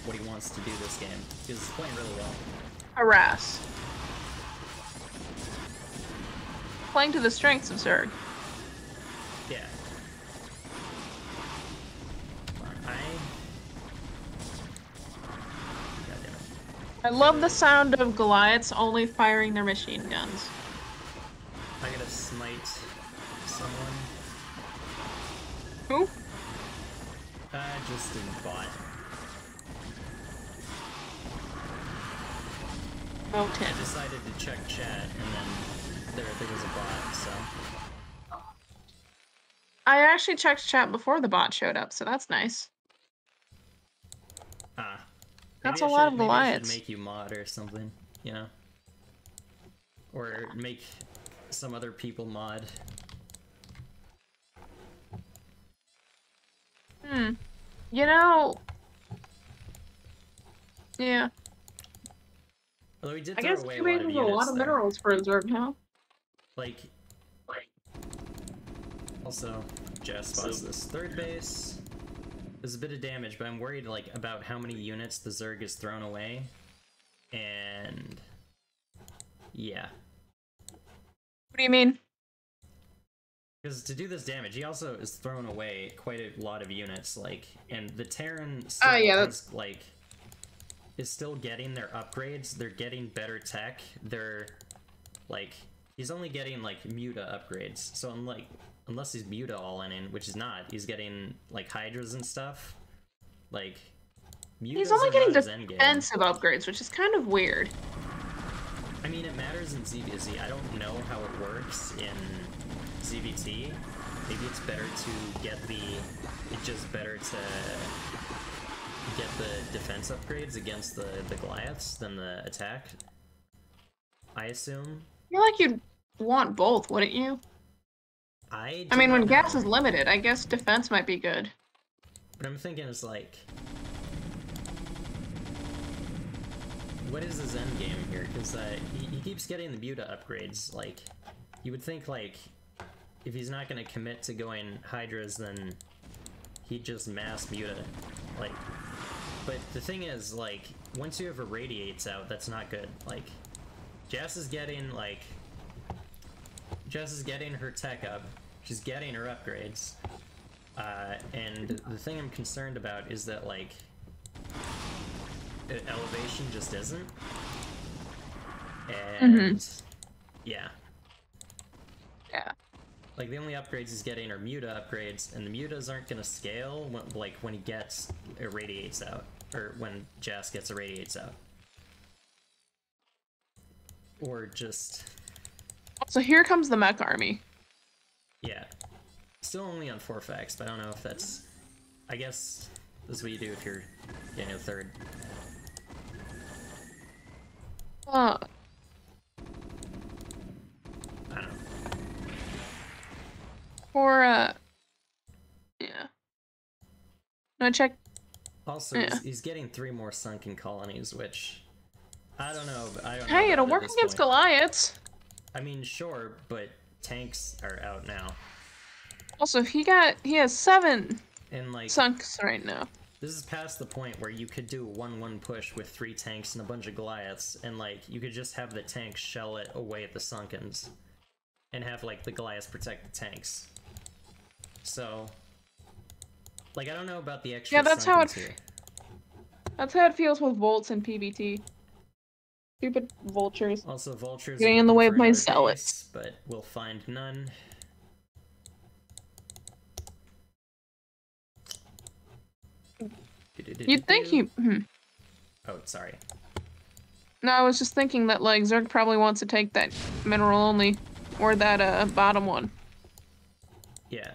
what he wants to do this game. Because he's playing really well. Harass. Playing to the strengths of Zerg. Yeah. I love the sound of Goliaths only firing their machine guns. I gotta smite someone. Who? Just a bot. Oh, 10. I decided to check chat, and then there was a bot, so... I actually checked chat before the bot showed up, so that's nice. That's a lot of Goliaths. Maybe I should make you mod or something, you know? Or make some other people mod. You know... Yeah. Although we did I throw guess away a lot of minerals for a Zerg now. Like... Also, G.O.S.U spots this third base. There's a bit of damage, but I'm worried like about how many units the Zerg is thrown away. And... yeah. What do you mean? Because to do this damage, he also is thrown away quite a lot of units, like, and the Terran still is, like, is still getting their upgrades, they're getting better tech, they're, like, he's only getting, like, Muta upgrades, so unless he's Muta all in, which is not, he's getting, like, Hydras and stuff, like, Mutas he's only getting defensive upgrades, which is kind of weird. I mean, it matters in ZBZ, I don't know how it works in ZVT. Maybe it's better to get it's just better to get the defense upgrades against the Goliaths than the attack. I assume. I feel like you'd want both, wouldn't you? I mean, when don't gas know. is limited, I guess defense might be good. But I'm thinking it's like, what is his end game here? Because he keeps getting the Buta upgrades. Like, you would think, like, if he's not going to commit to going Hydras, then he'd just mass Buta. Like, but the thing is, like, once you have Irradiates out, that's not good. Like, Jess is getting her tech up. She's getting her upgrades. And the thing I'm concerned about is that, like, elevation just isn't. And yeah. Yeah. Like, the only upgrades he's getting are Muta upgrades, and the Mutas aren't gonna scale when he gets Irradiates out, or when Jas gets Irradiates out. Or just... So here comes the mech army. Yeah. Still only on 4 facts, but I don't know if that's... I guess this is what you do if you're getting a third. Uh. I don't know. For, yeah. No, check. Also, Yeah. he's getting 3 more sunken colonies, which... I don't know. Hey, it'll work against Goliaths. I mean, sure, but tanks are out now. Also, he has 7 And, like, sunks right now. this is past the point where you could do a 1-1 push with 3 tanks and a bunch of Goliaths, and, like, you could just have the tanks shell it away at the sunkens, and have, like, the Goliaths protect the tanks. So, like, I don't know about the extra sunkens here. That's how it feels with Volts and PBT. Stupid vultures. Also, vultures getting in the way of my zealots. But we'll find none. You'd think he... Oh, sorry. No, I was just thinking that, like, Zerg probably wants to take that mineral only, or that, bottom one. Yeah.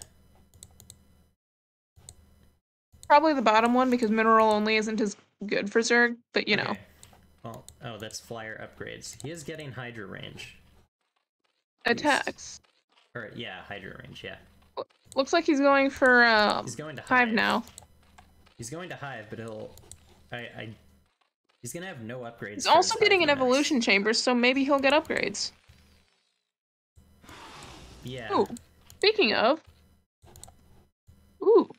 Probably the bottom one, because mineral only isn't as good for Zerg, but you know. Well, oh, that's flyer upgrades. He is getting Hydra range. Attacks. Or, yeah, Hydra range, yeah. Looks like he's going for, he's going to Hive now. He's going to Hive, but he'll... He's gonna have no upgrades. He's also getting an evolution chamber, so maybe he'll get upgrades. Yeah. Ooh. Speaking of... Ooh.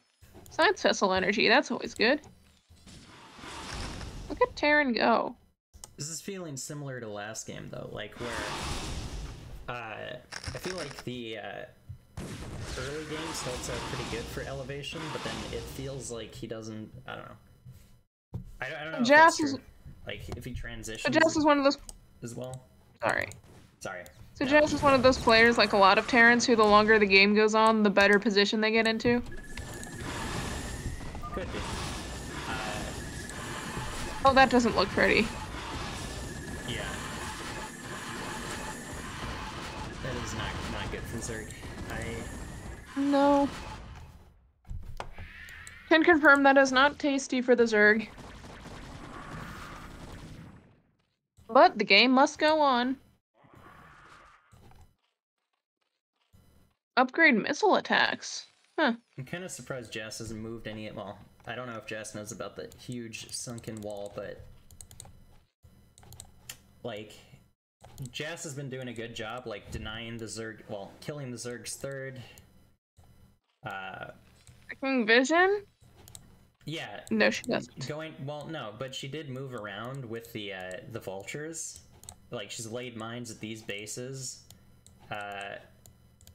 Science vessel energy, that's always good. Look at Terran go. This is feeling similar to last game, though, like, where... I feel like the, early game starts out pretty good for elevation, but then it feels like he doesn't... I don't know. I don't know if that's true. Like, if he transitions... So Jas is one of those... As well? Sorry. So No. Jas is one of those players, like a lot of Terrans, who the longer the game goes on, the better position they get into. Could be. Oh, that doesn't look pretty. Yeah. That is not good for Zerg. No. Can confirm that is not tasty for the Zerg. But the game must go on. Upgrade missile attacks. Huh. I'm kind of surprised Jas hasn't moved any... Well, I don't know if Jas knows about the huge sunken wall, but... Like... Jas has been doing a good job, like, denying the Zerg... Well, killing the Zerg's third. Vision? Yeah. No, she doesn't. Well, no, but she did move around with the vultures. Like, she's laid mines at these bases.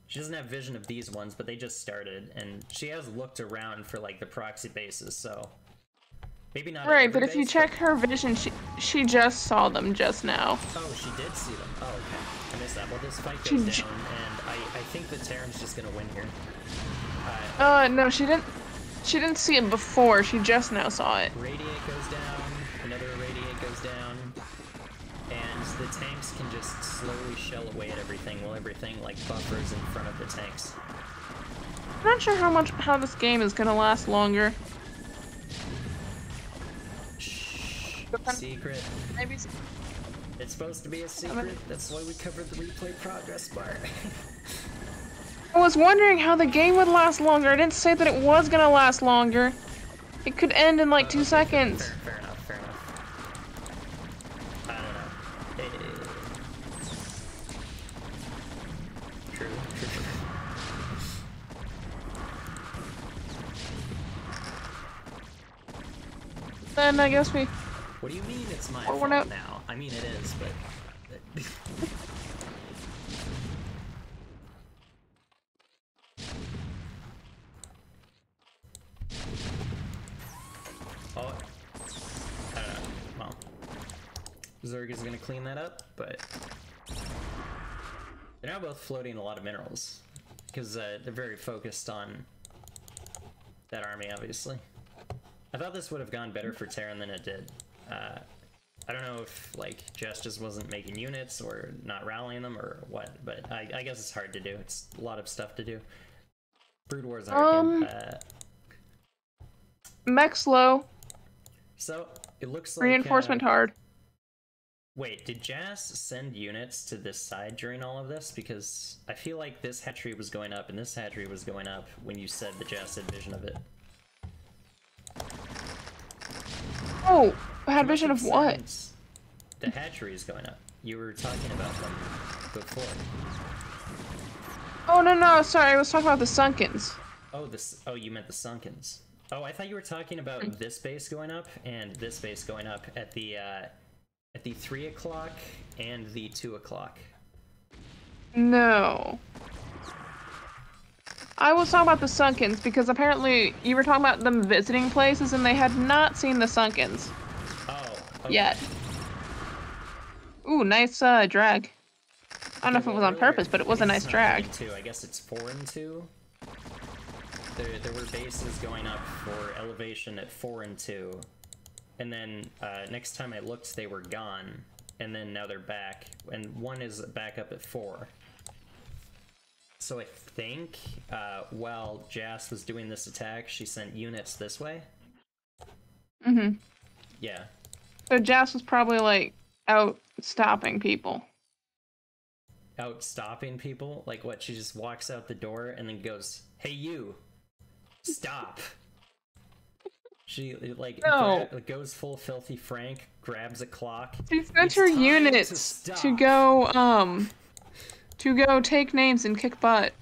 She doesn't have vision of these ones, but they just started, and she has looked around for, like, the proxy bases, so... Maybe not right, but if you check her vision, she just saw them just now. Oh, she did see them. Oh, okay. I missed that. Well, this fight goes down, and I think the Terran's just gonna win here. No, she didn't see it before, she just now saw it. Radiate goes down, another Radiate goes down, and the tanks can just slowly shell away at everything while everything, like, buffers in front of the tanks. I'm not sure how this game is gonna last longer. Secret. Maybe. It's supposed to be a secret. That's why we covered the replay progress bar. I was wondering how the game would last longer. I didn't say that it was gonna last longer. It could end in like 2 okay, seconds. Fair enough. I don't know. True. Then I guess we... What do you mean it's my fault now? I mean it is, but... Oh, I don't know. Well, Zerg is gonna clean that up, but they're now both floating a lot of minerals because they're very focused on that army, obviously. I thought this would have gone better for Terran than it did. I don't know if like G.O.S.U just wasn't making units or not rallying them or what, but I guess it's hard to do. It's a lot of stuff to do. Brood War's hard game. Mech's low. So it looks like reinforcement hard. Wait, did G.O.S send units to this side during all of this? Because I feel like this hatchery was going up and this hatchery was going up when you said the G.O.S had vision of it. Oh, I had vision of what? The hatchery is going up. You were talking about them before. Oh no, sorry, I was talking about the Sunkens. Oh, oh, you meant the Sunkens. Oh, I thought you were talking about this base going up and this base going up at the 3 o'clock and the 2 o'clock. No. I was talking about the Sunkens because apparently you were talking about them visiting places and they had not seen the Sunkens. Oh, okay. Yet. Ooh, nice drag. I don't know if it was on purpose, but it was a nice drag. I guess it's 4 and 2. There were bases going up for elevation at 4 and 2. And then next time I looked, they were gone. And then now they're back. And one is back up at 4. So I think while G.O.S was doing this attack, she sent units this way. Mm-hmm. Yeah. So G.O.S was probably like out stopping people. Out stopping people? Like what? She just walks out the door and then goes, "Hey you, stop." She like goes full filthy Frank, grabs a clock. She sent her units to go take names and kick butt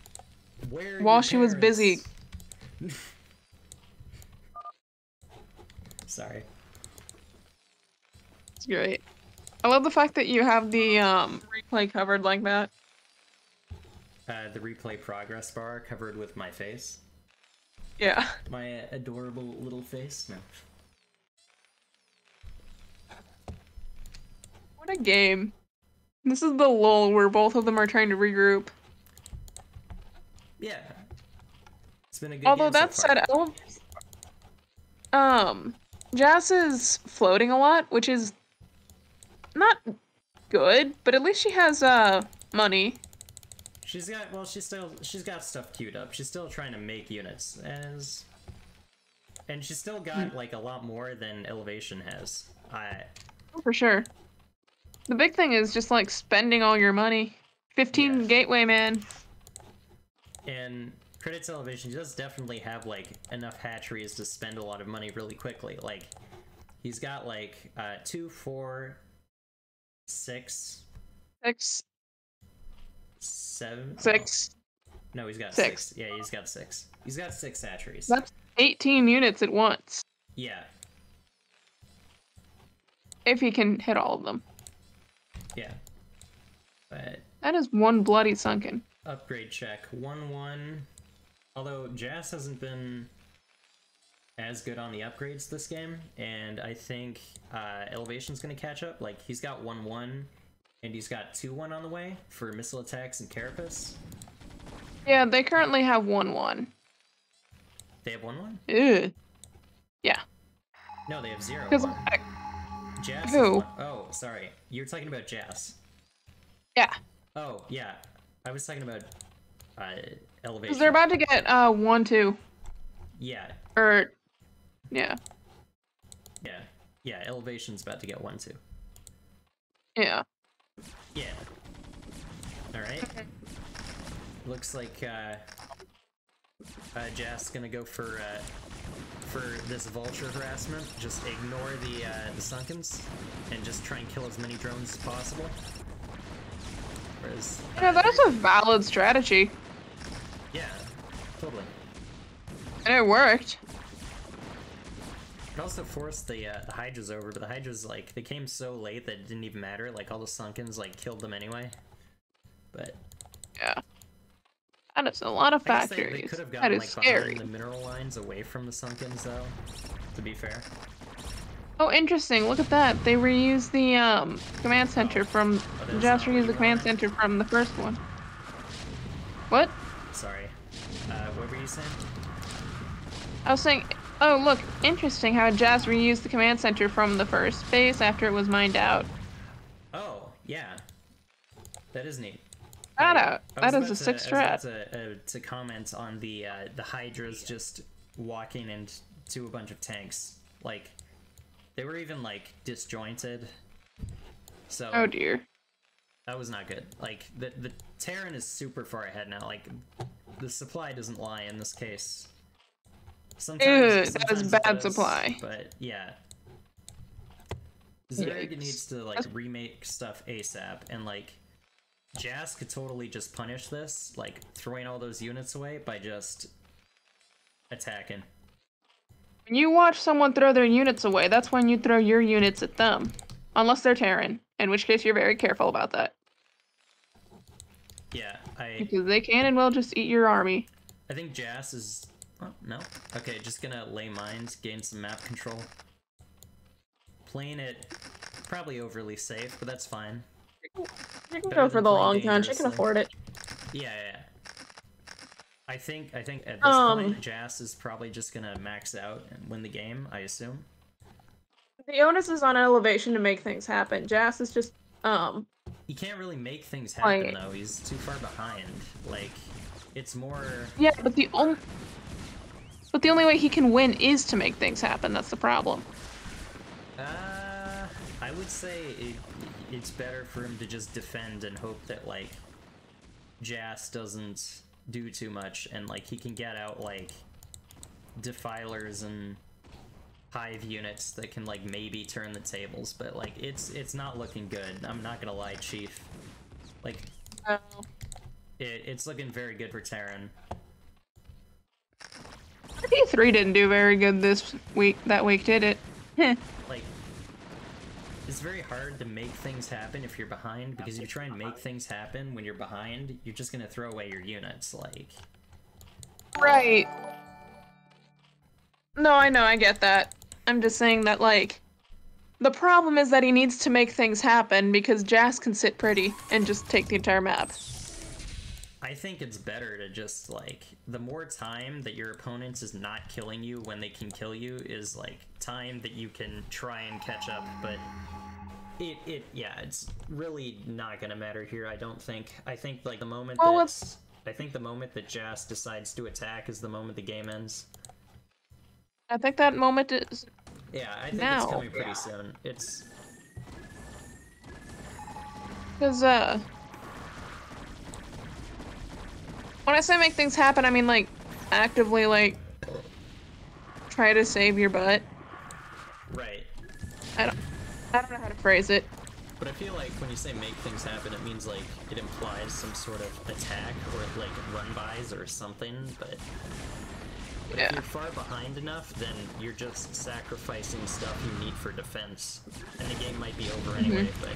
while she was busy. Sorry. It's great. I love the fact that you have the replay covered like that. The replay progress bar covered with my face. Yeah. My adorable little face? No. What a game. This is the lull where both of them are trying to regroup. Yeah. It's been a good Although game that so far. said, G.O.S is floating a lot, which is not good, but at least she has money. She's got stuff queued up. She's still trying to make units and she's still got like a lot more than Elevation has. Oh, for sure. The big thing is just like spending all your money. 15 gateway, man. And credit to Elevation, he does definitely have like enough hatcheries to spend a lot of money really quickly. Like he's got like 2, 4, 6. 7? 6. Oh. No, he's got 6. Yeah, he's got 6. He's got 6 hatcheries. That's 18 units at once. Yeah. If he can hit all of them. Yeah. But that is one bloody Sunken. Upgrade check. 1-1. Although G.O.S hasn't been as good on the upgrades this game, and I think Elevation's gonna catch up. Like, he's got 1-1. And he's got 2-1 on the way for missile attacks and carapace. Yeah, they currently have 1-1. They have 1-1? Ew. Yeah. No, they have 0-1. G.O.S Who? Oh, sorry. You're talking about G.O.S. Yeah. Oh, yeah. I was talking about Elevation. Because they're about to get 1-2. Yeah. Or, yeah. Yeah. Yeah, elevation's about to get 1-2. Yeah. Yeah. Alright. Looks like Jazz gonna go for this vulture harassment. Just ignore the Sunkens and just try and kill as many drones as possible. Whereas Yeah, that is a valid strategy. yeah, totally. And it worked. It also forced the Hydras over, but the Hydras, like, they came so late that it didn't even matter. Like, all the Sunkens, like, killed them anyway. But yeah. That is a lot of factories. They could have that gotten, is like, scary. behind the mineral lines away from the Sunkens, though, to be fair. Oh, interesting. Look at that. They reused the command center from... Just reused the command center from the first one. What? Sorry. What were you saying? I was saying... Oh, look. Interesting how Jazz reused the command center from the first base after it was mined out. Oh, yeah. That is neat. That is a sick strat. I was about to comment on the Hydras just walking into a bunch of tanks. Like, they were even, like, disjointed. So... Oh, dear. That was not good. Like, the Terran is super far ahead now. Like, the supply doesn't lie in this case. Sometimes that is bad supply. But, yeah. Zerg needs to, like, remake stuff ASAP, and, like, Jas could totally just punish this, like, throwing all those units away by just attacking. When you watch someone throw their units away, that's when you throw your units at them. Unless they're Terran, in which case you're very careful about that. Yeah, because they can and will just eat your army. I think Jas is... Oh, no? Okay, just gonna lay mines, gain some map control. Playing it probably overly safe, but that's fine. You can go for the long punch. You can afford it. Yeah. I think at this point, Jas is probably just gonna max out and win the game, I assume. The onus is on elevation to make things happen. Jas is just, He can't really make things happen, though. He's too far behind. Like, it's more... Yeah, but the only way he can win is to make things happen. That's the problem. I would say it's better for him to just defend and hope that, like, Jas doesn't do too much, and, like, he can get out, like, defilers and hive units that can, like, maybe turn the tables, but, like, it's not looking good. I'm not gonna lie, Chief. Like, no. It's looking very good for Terran. P3 didn't do very good that week, did it? Like, it's very hard to make things happen if you're behind, because if you try and make things happen when you're behind, you're just gonna throw away your units, like... Right. No, I know, I get that. I'm just saying that, like, the problem is that he needs to make things happen because Jas can sit pretty and just take the entire map. I think it's better to just, like, the more time that your opponent is not killing you when they can kill you is, like, time that you can try and catch up, but yeah, it's really not gonna matter here, I don't think. I think, like, the moment the moment that Jas decides to attack is the moment the game ends. I think that moment is... Yeah, I think it's coming pretty soon. It's... Because, when I say make things happen, I mean, like, actively, like, try to save your butt. Right. I don't know how to phrase it. But I feel like when you say make things happen, it means, like, it implies some sort of attack or, like, run-bys or something, but if you're far behind enough, then you're just sacrificing stuff you need for defense, and the game might be over anyway, but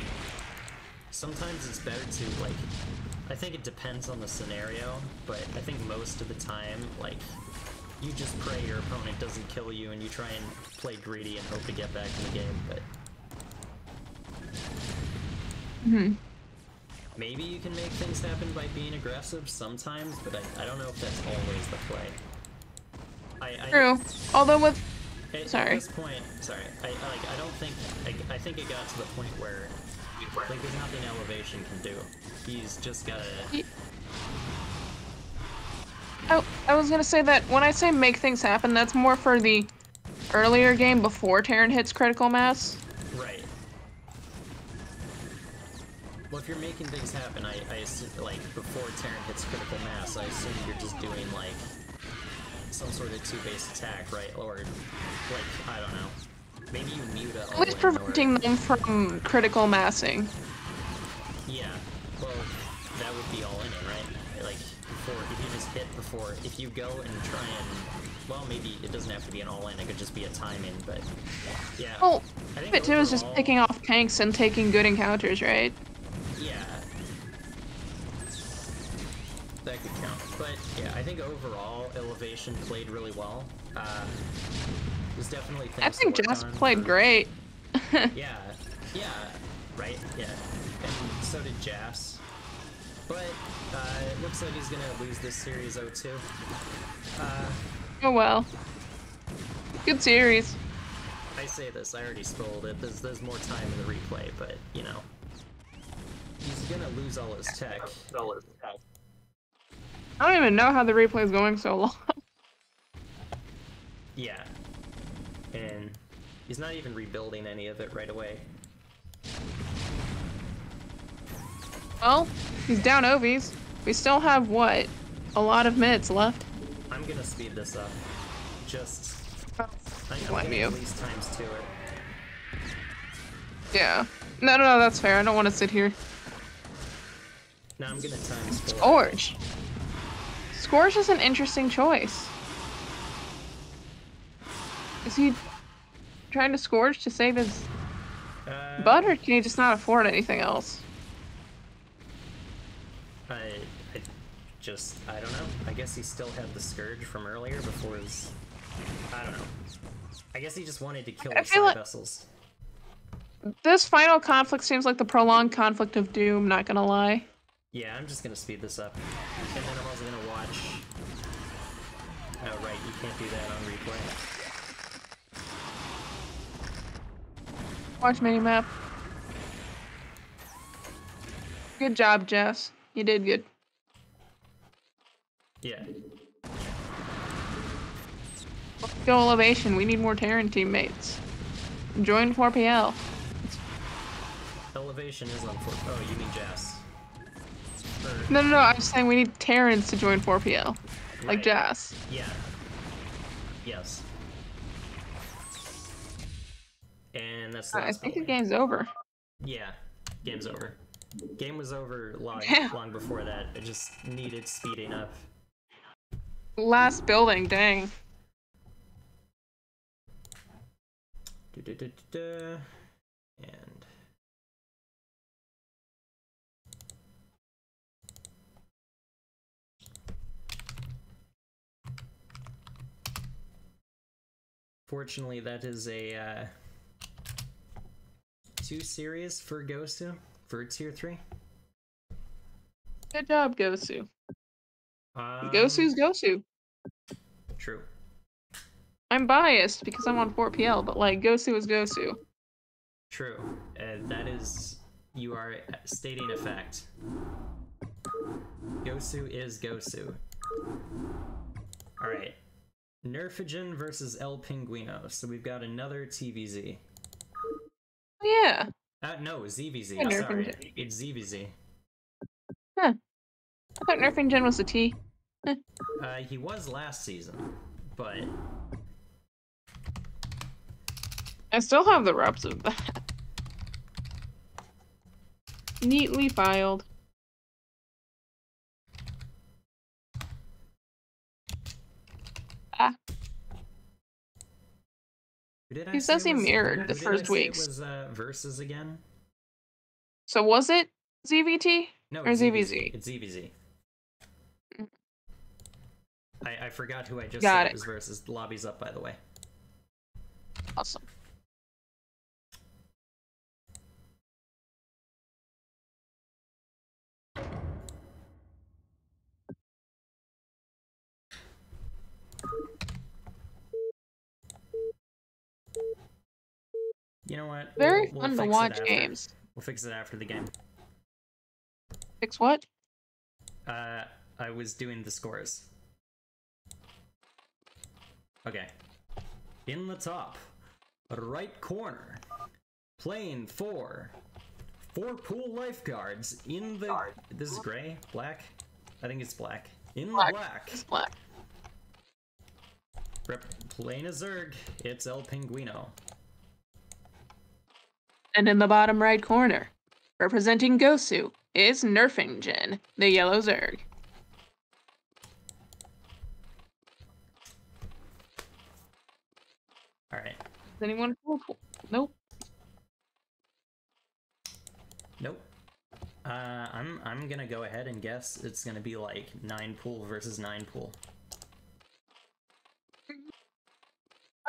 sometimes it's better to, like, I think it depends on the scenario, but I think most of the time, like, you just pray your opponent doesn't kill you and you try and play greedy and hope to get back in the game, but... Maybe you can make things happen by being aggressive sometimes, but I don't know if that's always the play. True. Although with... At this point, I don't think... I think it got to the point where, like, there's nothing elevation can do. He's just gotta... I was gonna say that when I say make things happen, that's more for the earlier game before Terran hits critical mass. Right. Well, if you're making things happen, I assume, like, before Terran hits critical mass, I assume you're just doing, like, some sort of 2-base attack, right? Or, like, I don't know. Maybe you mute a At least preventing them from critical massing. Yeah. Well, that would be all in it, right? Like, if you just hit before, if you go and try and, well, maybe it doesn't have to be an all-in, it could just be a time-in, but, yeah. Well, I think it too is just picking off tanks and taking good encounters, right? Yeah. That could count. But, yeah, I think overall, Elevation played really well. There's definitely things I think to work Jess on. played great. Yeah. Yeah. Right? Yeah. And so did Jas. But, it looks like he's gonna lose this series 0-2. Oh well. Good series. I say this, I already spoiled it. There's more time in the replay, but, you know. He's gonna lose all his tech. I don't even know how the replay is going so long. Yeah. And he's not even rebuilding any of it right away. Well, he's down Ovies. We still have, what, a lot of minutes left? I'm gonna speed this up. Just... I'm Blame gonna you. at least ×2 it. Yeah. No, that's fair. I don't want to sit here. Now I'm gonna ×4. Scourge. Scourge is an interesting choice. Is he trying to Scourge to save his butt, or can he just not afford anything else? I don't know. I guess he still had the Scourge from earlier before his... I don't know. I guess he just wanted to kill the side vessels. This final conflict seems like the prolonged conflict of doom, not gonna lie. Yeah, I'm just gonna speed this up. And then I'm also gonna watch... Oh, right, you can't do that on replay. Watch minimap. Good job, Jess. You did good. Yeah. Go Elevation. We need more Terran teammates. Join 4PL. Elevation is on 4... Oh, you mean Jas. No, I'm saying we need Terrans to join 4PL. Like Jas. Yeah. Yes. And that's the I think the game's over. Yeah, game's over. Game was over long before that. It just needed speeding up. Last building, dang. And... Fortunately, that is a 2 series for GOSU for tier 3. Good job, GOSU. GOSU's GOSU. True. I'm biased because I'm on 4PL, but like GOSU is GOSU. True. That is, you are stating a fact. GOSU is GOSU. Alright. Nerfigen versus El Pinguino. So we've got another TVZ. Yeah. No, ZVZ. Yeah, Sorry. It's ZVZ. Huh. I thought Nerfingen was a T. He was last season, but... I still have the reps of that. Neatly filed. Ah. He says he mirrored the first weeks. It was Versus again? So was it ZVT? No, or ZVZ? It's ZVZ. I forgot who I just Got said it. It was Versus. The lobby's up, by the way. Awesome. You know what? Very we'll fun to fix watch it games. We'll fix it after the game. Fix what? I was doing the scores. Okay. in the top right corner, playing for 4-pool Lifeguards in the... This is gray? Black? I think it's black. In the black. It's black. Playing a Zerg, it's El Pinguino. And in the bottom right corner, representing GOSU, is Nerfingen, the yellow Zerg. Alright. Is anyone pool? Nope. Nope. I'm gonna go ahead and guess it's gonna be like 9-pool versus 9-pool.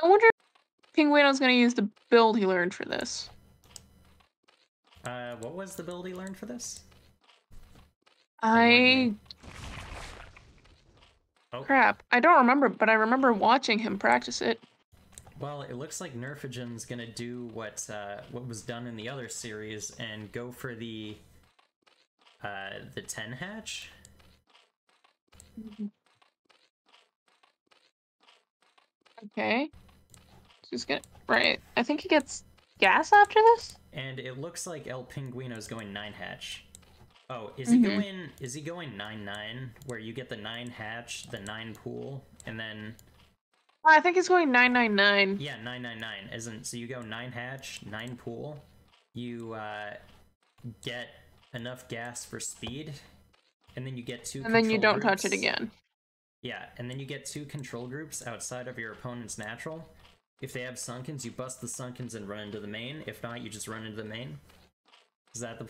I wonder if Pinguino's gonna use the build he learned for this. What was the build he learned for this? Oh. Crap. I don't remember, but I remember watching him practice it. Well, it looks like Nerfigen's gonna do what was done in the other series and go for the 10 hatch. Okay. Just get right. I think he gets gas after this. And it looks like El Pinguino's going 9 hatch. Oh, is he going 9-9, where you get the 9 hatch, the 9 pool, and then... I think he's going 999. Yeah, 999. Isn't so you go 9 hatch, 9 pool, you get enough gas for speed, and then you get 2 and then you don't groups. touch it again. Yeah, and then you get 2 control groups outside of your opponent's natural. If they have sunkens, you bust the sunkens and run into the main. If not, you just run into the main. Is that the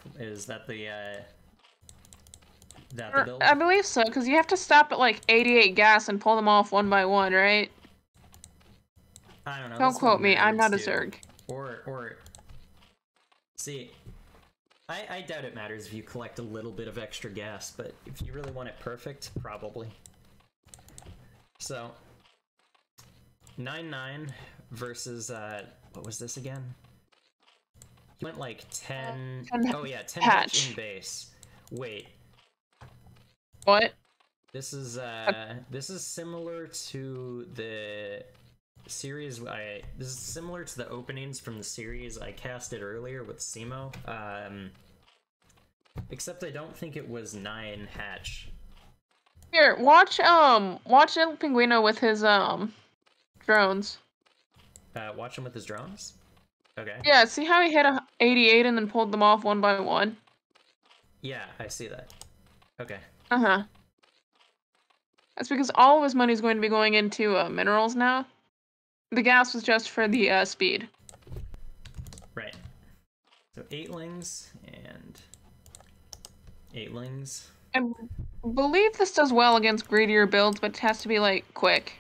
build? I believe so, because you have to stop at like 88 gas and pull them off one by one, right? I don't know. Don't quote me. I'm not a Zerg. Or see, I doubt it matters if you collect a little bit of extra gas, but if you really want it perfect, probably. So 9-9 versus what was this again? He went like 10. Oh yeah, 10 hatch in base. Wait. What? This is similar to the series this is similar to the openings from the series I casted earlier with Simo. Except I don't think it was 9 hatch. Here, watch El Pinguino with his drones. Watch him with his drones? Okay. Yeah, see how he hit a 88 and then pulled them off one by one? Yeah, I see that. Okay. Uh-huh. That's because all of his money is going to be going into minerals now. The gas was just for the speed. Right. So 8-lings and 8-lings. I believe this does well against greedier builds, but it has to be, like, quick.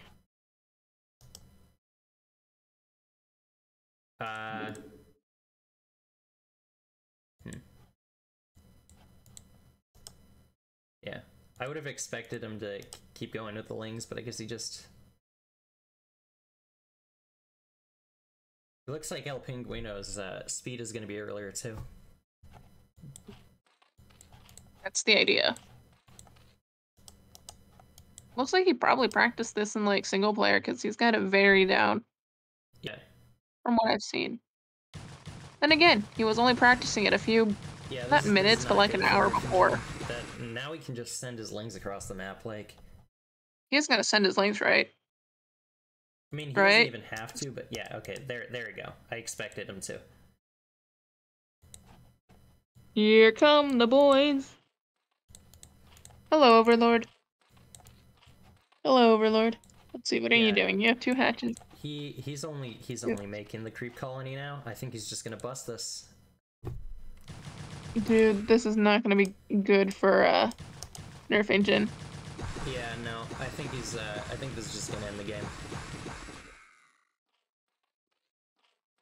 Yeah. I would have expected him to keep going with the lings, but I guess he just... It looks like El Pinguino's speed is going to be earlier, too. That's the idea. Looks like he probably practiced this in, like, single player, because he's got it very down. Yeah. From what I've seen. Then again, he was only practicing it a few, not minutes, but like an hour before. Now he can just send his lings across the map, like... He's gonna send his lings, right? I mean, he doesn't even have to, but yeah, okay, there we go. I expected him to. Here come the boys. Hello, Overlord. Hello, Overlord. Let's see, what are you doing? You have 2 hatches. He's only making the creep colony now. I think he's just gonna bust this. Dude, this is not gonna be good for Nerfingen. Yeah, no, I think this is just gonna end the game.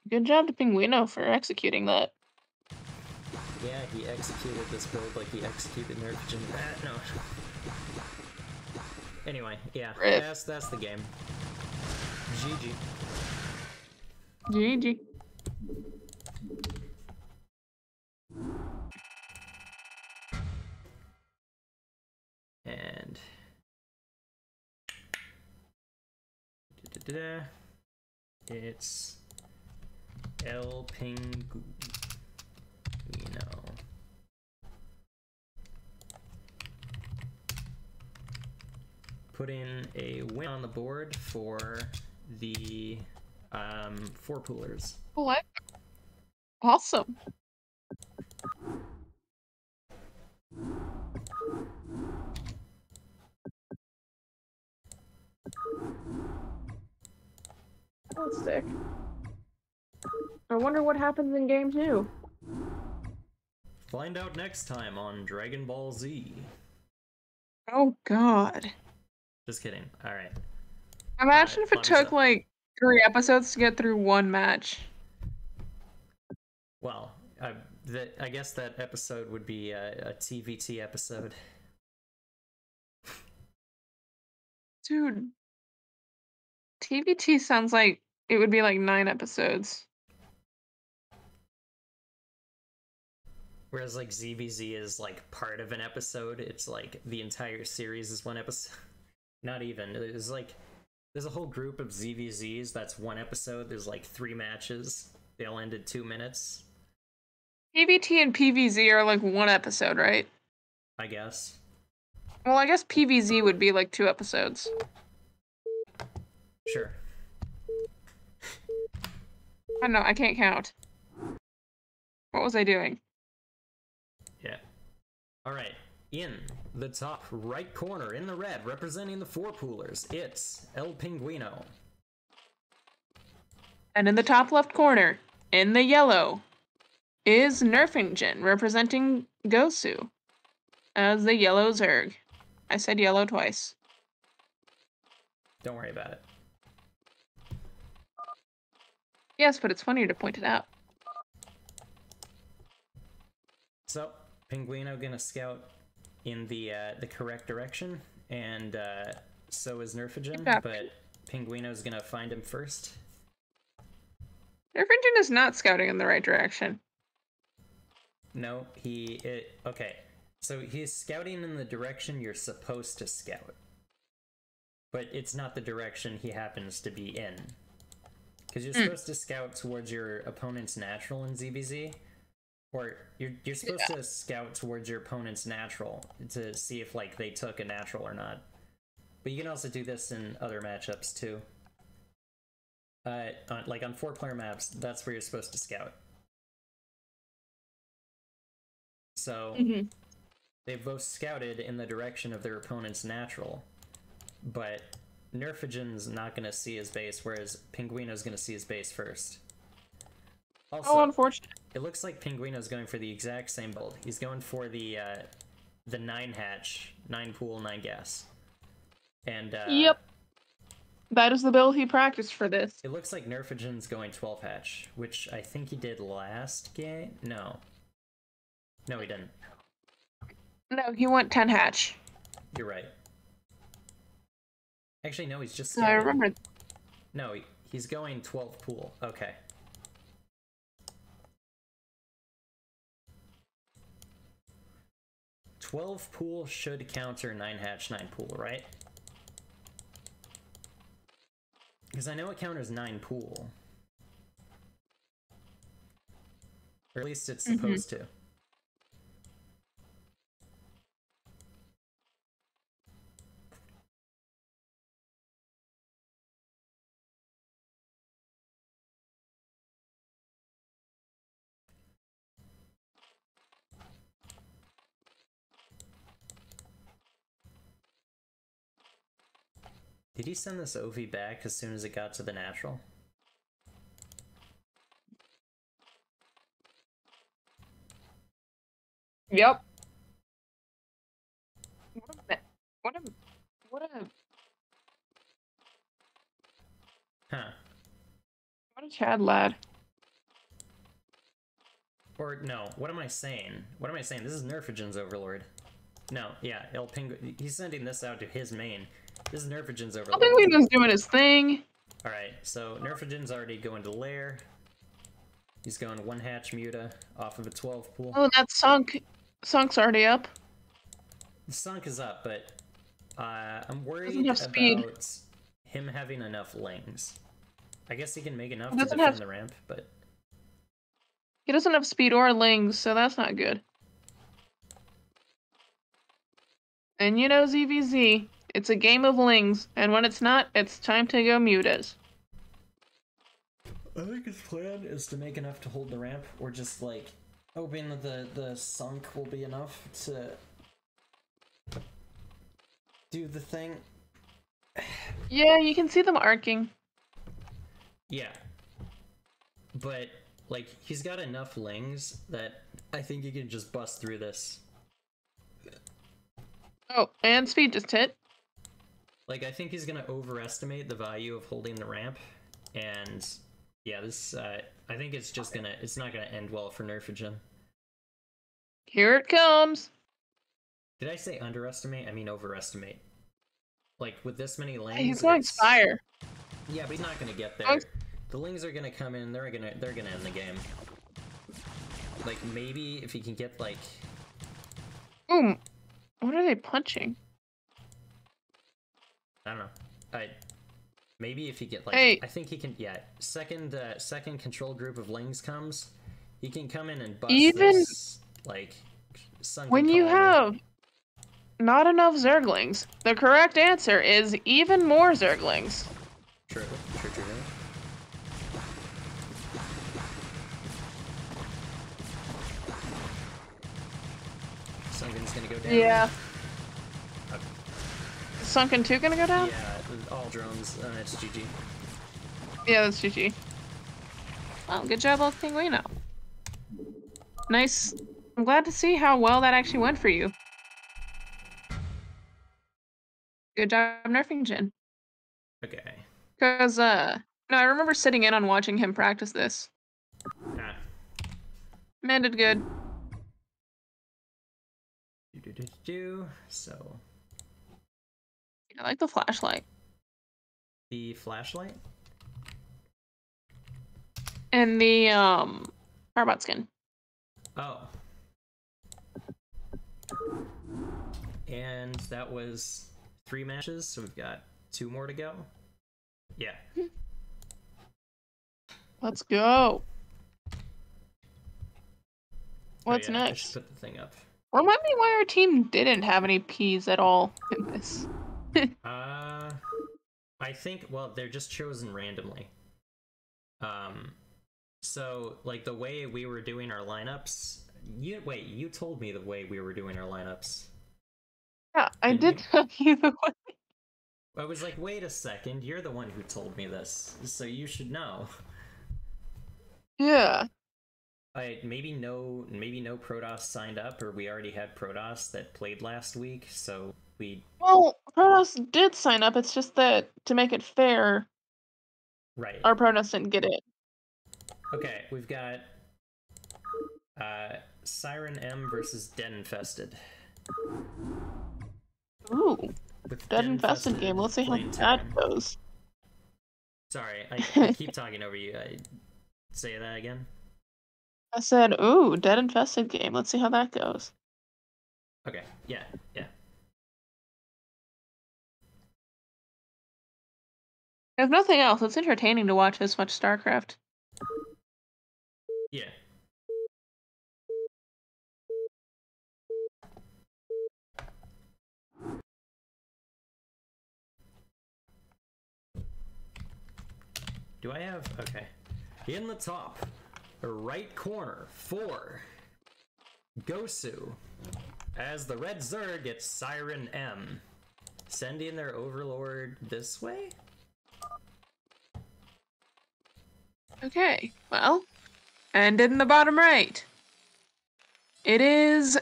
Good job to Pinguino for executing that. Yeah, he executed this build like he executed Nerfingen. No. Anyway, yeah, that's the game. GG. GG. And It's El Pinguino. Put in a win on the board for the four poolers. What? Awesome. That's sick. I wonder what happens in game 2. Find out next time on Dragon Ball Z. Oh god. Just kidding. Alright. Imagine if it took like 3 episodes to get through one match. Well, I guess that episode would be a TVT episode. Dude. TVT sounds like it would be like 9 episodes. Whereas like ZVZ is like part of an episode. It's like the entire series is one episode. Not even. There's a whole group of ZVZs that's one episode. There's like 3 matches. They all ended 2 minutes. PVT and PVZ are like 1 episode, right? I guess. Well, I guess PVZ would be like 2 episodes. Sure. I don't know, I can't count. What was I doing? Yeah. Alright. In the top right corner, in the red, representing the four poolers, it's El Pinguino. And in the top left corner, in the yellow, is Nerfingen, representing GOSU as the yellow Zerg. I said yellow twice. Don't worry about it. Yes, but it's funnier to point it out. So, Pinguino gonna scout in the correct direction, and so is Nerfingen, but Pinguino's gonna find him first. Nerfingen is not scouting in the right direction. No, okay. So he's scouting in the direction you're supposed to scout. But it's not the direction he happens to be in. Because you're supposed to scout towards your opponent's natural in ZBZ. Or you're supposed to scout towards your opponent's natural to see if like they took a natural or not. But you can also do this in other matchups too. Like on 4-player maps, that's where you're supposed to scout. So they've both scouted in the direction of their opponent's natural, but Nerfigen's not going to see his base, whereas Pinguino's going to see his base first. Also, unfortunate. It looks like Pinguino's going for the exact same build. He's going for the 9 hatch, 9 pool, 9 gas. And yep. That is the build he practiced for this. It looks like Nerfigen's going 12 hatch, which I think he did last game. No, he didn't. No, he went 10 hatch. You're right. Actually, no, he's just scouting. I remember. No, he's going 12 pool. Okay. "12 pool should counter 9 hatch, 9 pool, right? Because I know it counters 9 pool. Or at least it's supposed to. Did he send this OV back as soon as it got to the natural? Yep. What a Huh. What a Chad lad. Or no, what am I saying? What am I saying? This is Nerfigen's Overlord. No, yeah, El Pinguino. He's sending this out to his main. This is Nerfigen's Overlord. El Pinguino's doing his thing. Alright, so Nerfigen's already going to lair. He's going 1 hatch muta off of a 12 pool. Oh, that sunk. Sunk's already up. The sunk is up, but I'm worried Doesn't have speed. about him having enough lings. I guess he can make enough He to doesn't defend have the ramp, but... he doesn't have speed or lings, so that's not good. And you know ZVZ, it's a game of lings, and when it's not, it's time to go mutas. I think his plan is to make enough to hold the ramp, or just, like, hoping that the sunk will be enough to do the thing. Yeah, you can see them arcing. Yeah. But, like, he's got enough lings that I think he can just bust through this. Oh, and speed just hit. Like, I think he's gonna overestimate the value of holding the ramp, and yeah, this, I think it's not gonna end well for Nerfogen. Here it comes. Did I say underestimate? I mean overestimate. Like, with this many lings, He's going Spire. Yeah, but he's not gonna get there. The lings are gonna come in, they're gonna end the game. Like, maybe if he can get, like... Boom. What are they punching? I don't know. Maybe if he get, like... Hey. I think he can, yeah. Second control group of lings comes, he can come in and bust this, like, sunken when you colony. have not enough Zerglings, the correct answer is even more Zerglings. True. Sunken's gonna go down. Yeah. Sunken 2 gonna go down? Yeah, all drones, it's GG. Yeah, that's GG. Well, good job, Old Pinguino. Nice. I'm glad to see how well that actually went for you. Good job nerfing Jin. Okay. Because, no, I remember sitting in on watching him practice this. Ah. Man did good. So... I like the flashlight. The flashlight? And the, Arbot skin. Oh. And that was 3 matches, so we've got 2 more to go. Yeah. Let's go. What's oh, yeah, next? I should put the thing up. Remind me why our team didn't have any P's at all in this. I think, well, they're just chosen randomly. So, like, the way we were doing our lineups... you told me the way we were doing our lineups. Yeah, I did tell you the way. I was like, wait a second, you're the one who told me this, so you should know. Yeah. Maybe no Protoss signed up, or we already had Protoss that played last week, so we... Well, Protoss did sign up, it's just that, to make it fair, right, our Protoss didn't get it. Okay, we've got Siren M versus Dead Infested. Ooh, Dead Infested game. Let's see how that goes. Sorry, I keep talking over you. Say that again. I said, ooh, Dead Infested game. Let's see how that goes. Okay, yeah. If nothing else, it's entertaining to watch this much StarCraft. Yeah. Do I have... Okay. In the top, right corner, for GOSU. As the red Zerg gets Siren M. Sending their overlord this way? Okay, well, and in the bottom right, it is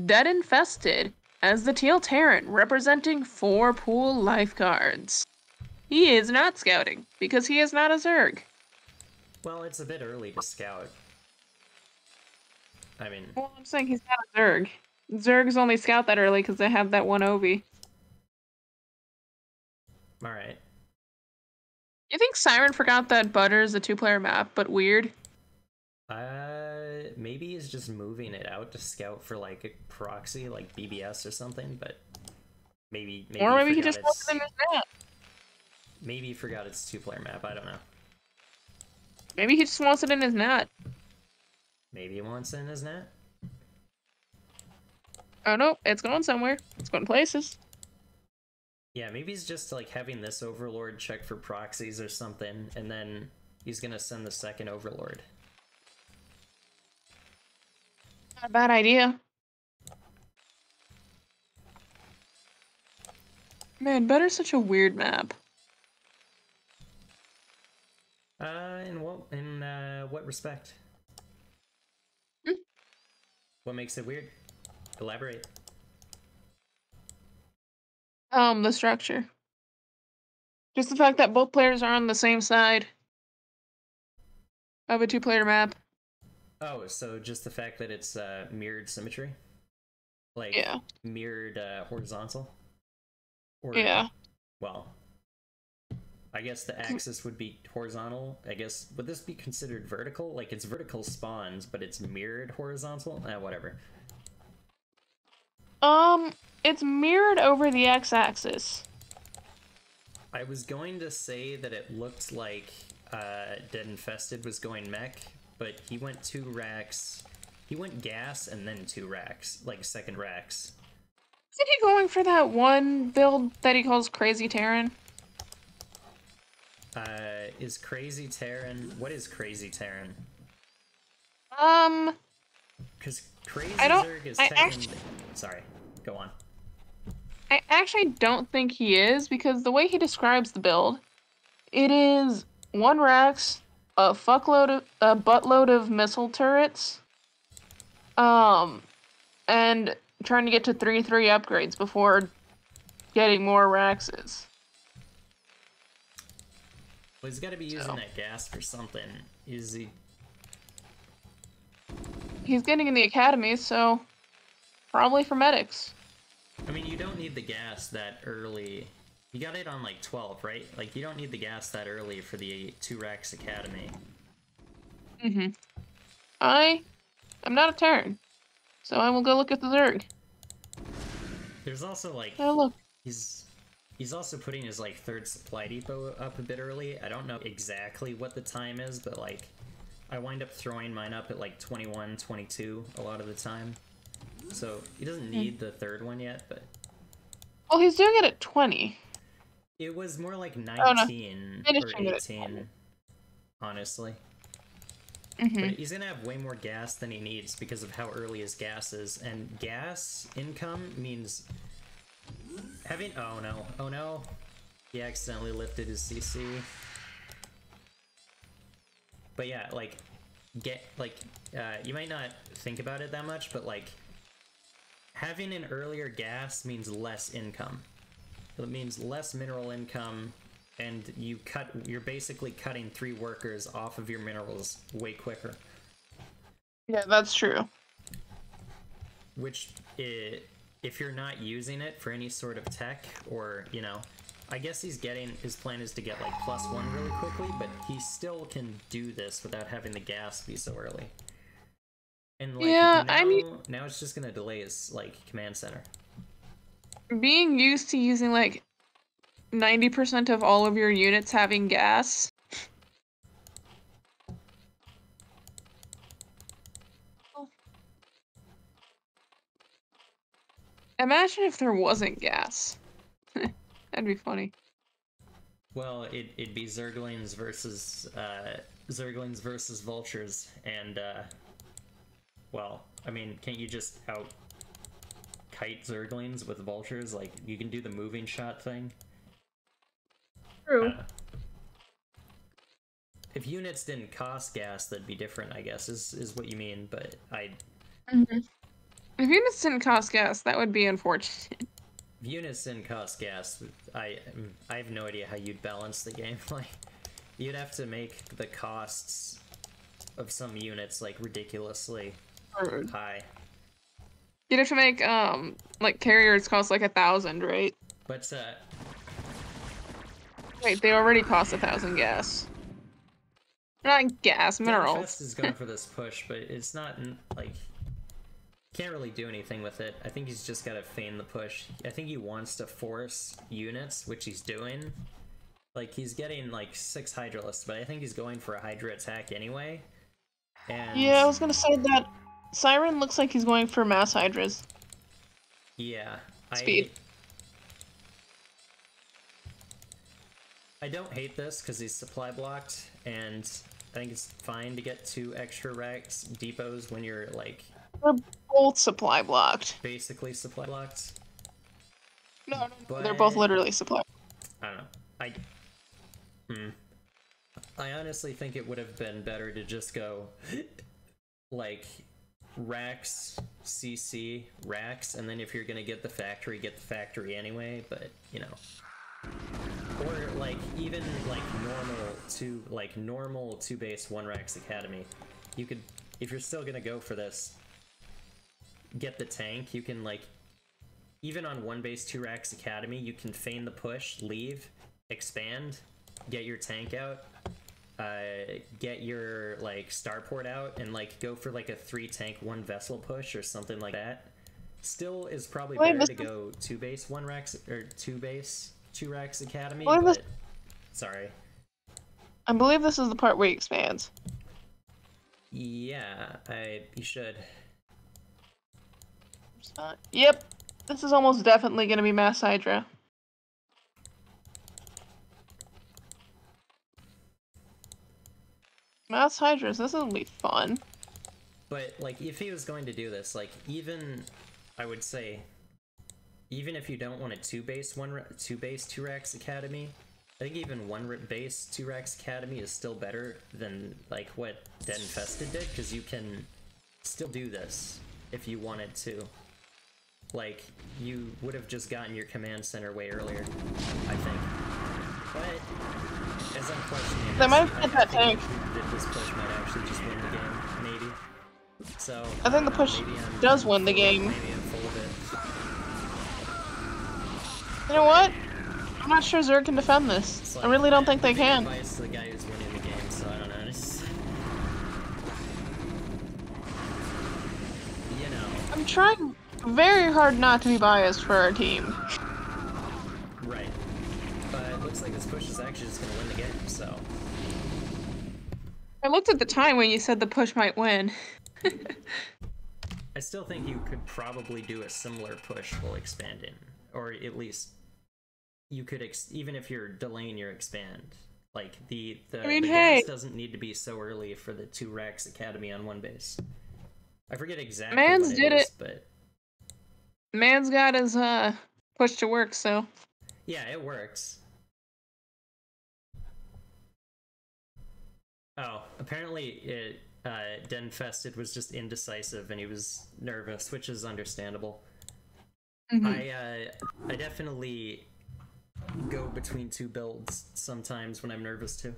Dead Infested as the Teal Terran representing 4 pool Lifeguards. He is not scouting because he is not a Zerg. Well, it's a bit early to scout. I mean... Well, I'm saying he's not a Zerg. Zergs only scout that early because they have that one Ovi. Alright. You think Siren forgot that Butter is a 2-player map, but weird? Maybe he's just moving it out to scout for, like, a proxy, like BBS or something, but or maybe he just wants it in his map. Maybe he forgot it's 2-player map, I don't know. Maybe he just wants it in his net. Maybe he wants it in his net? Oh no, it's going somewhere. It's going places. Yeah, maybe he's just like having this overlord check for proxies or something, and then he's gonna send the second overlord. Not a bad idea. Man, Better's such a weird map. In what respect? Hmm. What makes it weird? Elaborate. The structure. Just the fact that both players are on the same side of a two-player map. Oh, so just the fact that it's mirrored symmetry? Like, Yeah. mirrored horizontal? Or, Yeah. well, I guess the axis would be horizontal. I guess, would this be considered vertical? Like, it's vertical spawns, but it's mirrored horizontal? Whatever. It's mirrored over the x-axis. I was going to say that it looked like Dead Infested was going mech, but he went 2 racks. He went gas and then 2 racks, like second racks. Isn't he going for that one build that he calls Crazy Terran? Is Crazy Terran... What is Crazy Terran? Because Crazy Zerg is technically... Sorry, go on. I actually don't think he is, because the way he describes the build, it is 1 racks, a buttload of missile turrets, and trying to get to 3-3 upgrades before getting more raxes. Well, he's got to be using that gas for something. Is he... He's getting in the academy, so probably for medics. I mean, you don't need the gas that early. You got it on like 12, right? Like, you don't need the gas that early for the 2 racks academy. I am not a Terran, so I will go look at the Zerg. There's also like... Oh, look. He's also putting his like 3rd supply depot up a bit early. I don't know exactly what the time is, but like I wind up throwing mine up at like 21, 22 a lot of the time. So he doesn't need the 3rd one yet, but... Well, he's doing it at 20. It was more like 19 or 18, honestly. But he's gonna have way more gas than he needs because of how early his gas is. And gas income means having... Oh no. Oh no. He accidentally lifted his CC. But yeah, like, you might not think about it that much, but like, having an earlier gas means less income. It means less mineral income, and you're basically cutting 3 workers off of your minerals way quicker. Yeah, that's true. Which, if you're not using it for any sort of tech, or, you know, I guess his plan is to get like +1 really quickly, but he still can do this without having the gas be so early. And like, yeah, now it's just gonna delay his like command center. Being used to using like 90% of all of your units having gas. Imagine if there wasn't gas. That'd be funny. Well, it'd be Zerglings versus Vultures, and well, I mean, can't you just kite Zerglings with Vultures? Like, you can do the moving shot thing. True. If units didn't cost gas, that'd be different, I guess, is what you mean, but If units didn't cost gas, that would be unfortunate. If units didn't cost gas, I have no idea how you'd balance the game. Like, you'd have to make the costs of some units, like, ridiculously high. You'd have to make, like, carriers cost like 1,000, right? But, wait, they already cost 1,000 gas. Not gas, minerals. Fest is going for this push, but it's not, like... Can't really do anything with it. I think he's just got to feign the push. I think he wants to force units, which he's doing, Like, he's getting, like, 6 Hydralisks, but I think he's going for a Hydra attack anyway. And... Yeah, I was gonna say that Siren looks like he's going for mass Hydras. Yeah. Speed. I don't hate this, because he's supply blocked, and I think it's fine to get 2 extra Rex depots when you're, like... They're both supply blocked. Basically supply blocked. No, they're both literally supply. I don't know. I honestly think it would have been better to just go, like, Rax, CC, Rax, and then if you're gonna get the factory anyway, but, you know. Or, like, even, like, normal 2 base 1 Rax Academy. You could, if you're still gonna go for this, get the tank, you can, like, even on 1 base 2 Rax Academy, you can feign the push, leave, expand, get your tank out, get your, like, starport out, and, like, go for, like, a 3 tank 1 vessel push or something like that. Still is probably better to go 2 base 1 Rax, or 2 base 2 Rax Academy, but... Sorry. I believe this is the part where he expands. Yeah, you should. Yep. This is almost definitely gonna be mass Hydra. Mass Hydras, this will be fun. But, like, if he was going to do this, like, even, I would say, even if you don't want a 2 base 2 Rax Academy, I think even 1 base 2 Rax Academy is still better than, like, what Dead Infested did, because you can still do this if you wanted to. Like, you would have just gotten your command center way earlier, I think. But, as I'm questioning they might get that tank. This push might actually just win the game, maybe. So, I think the push does win the game. Maybe I'm full of it. You know what? I'm not sure Zerg can defend this. Like, I really don't think they can. Advice to the guy who's winning the game, so I don't know. You know. I'm trying very hard not to be biased for our team. Right. But it looks like this push is actually just gonna win the game, so. I looked at the time when you said the push might win. I still think you could probably do a similar push while expanding. Or at least, you could, even if you're delaying your expand. Like, the gas doesn't need to be so early for the 2 Rax Academy on 1 base. I forget exactly what it is, but... Man's got his, push to work, so... Yeah, it works. Oh, apparently it, Denfested was just indecisive and he was nervous, which is understandable. Mm-hmm. I definitely go between 2 builds sometimes when I'm nervous too.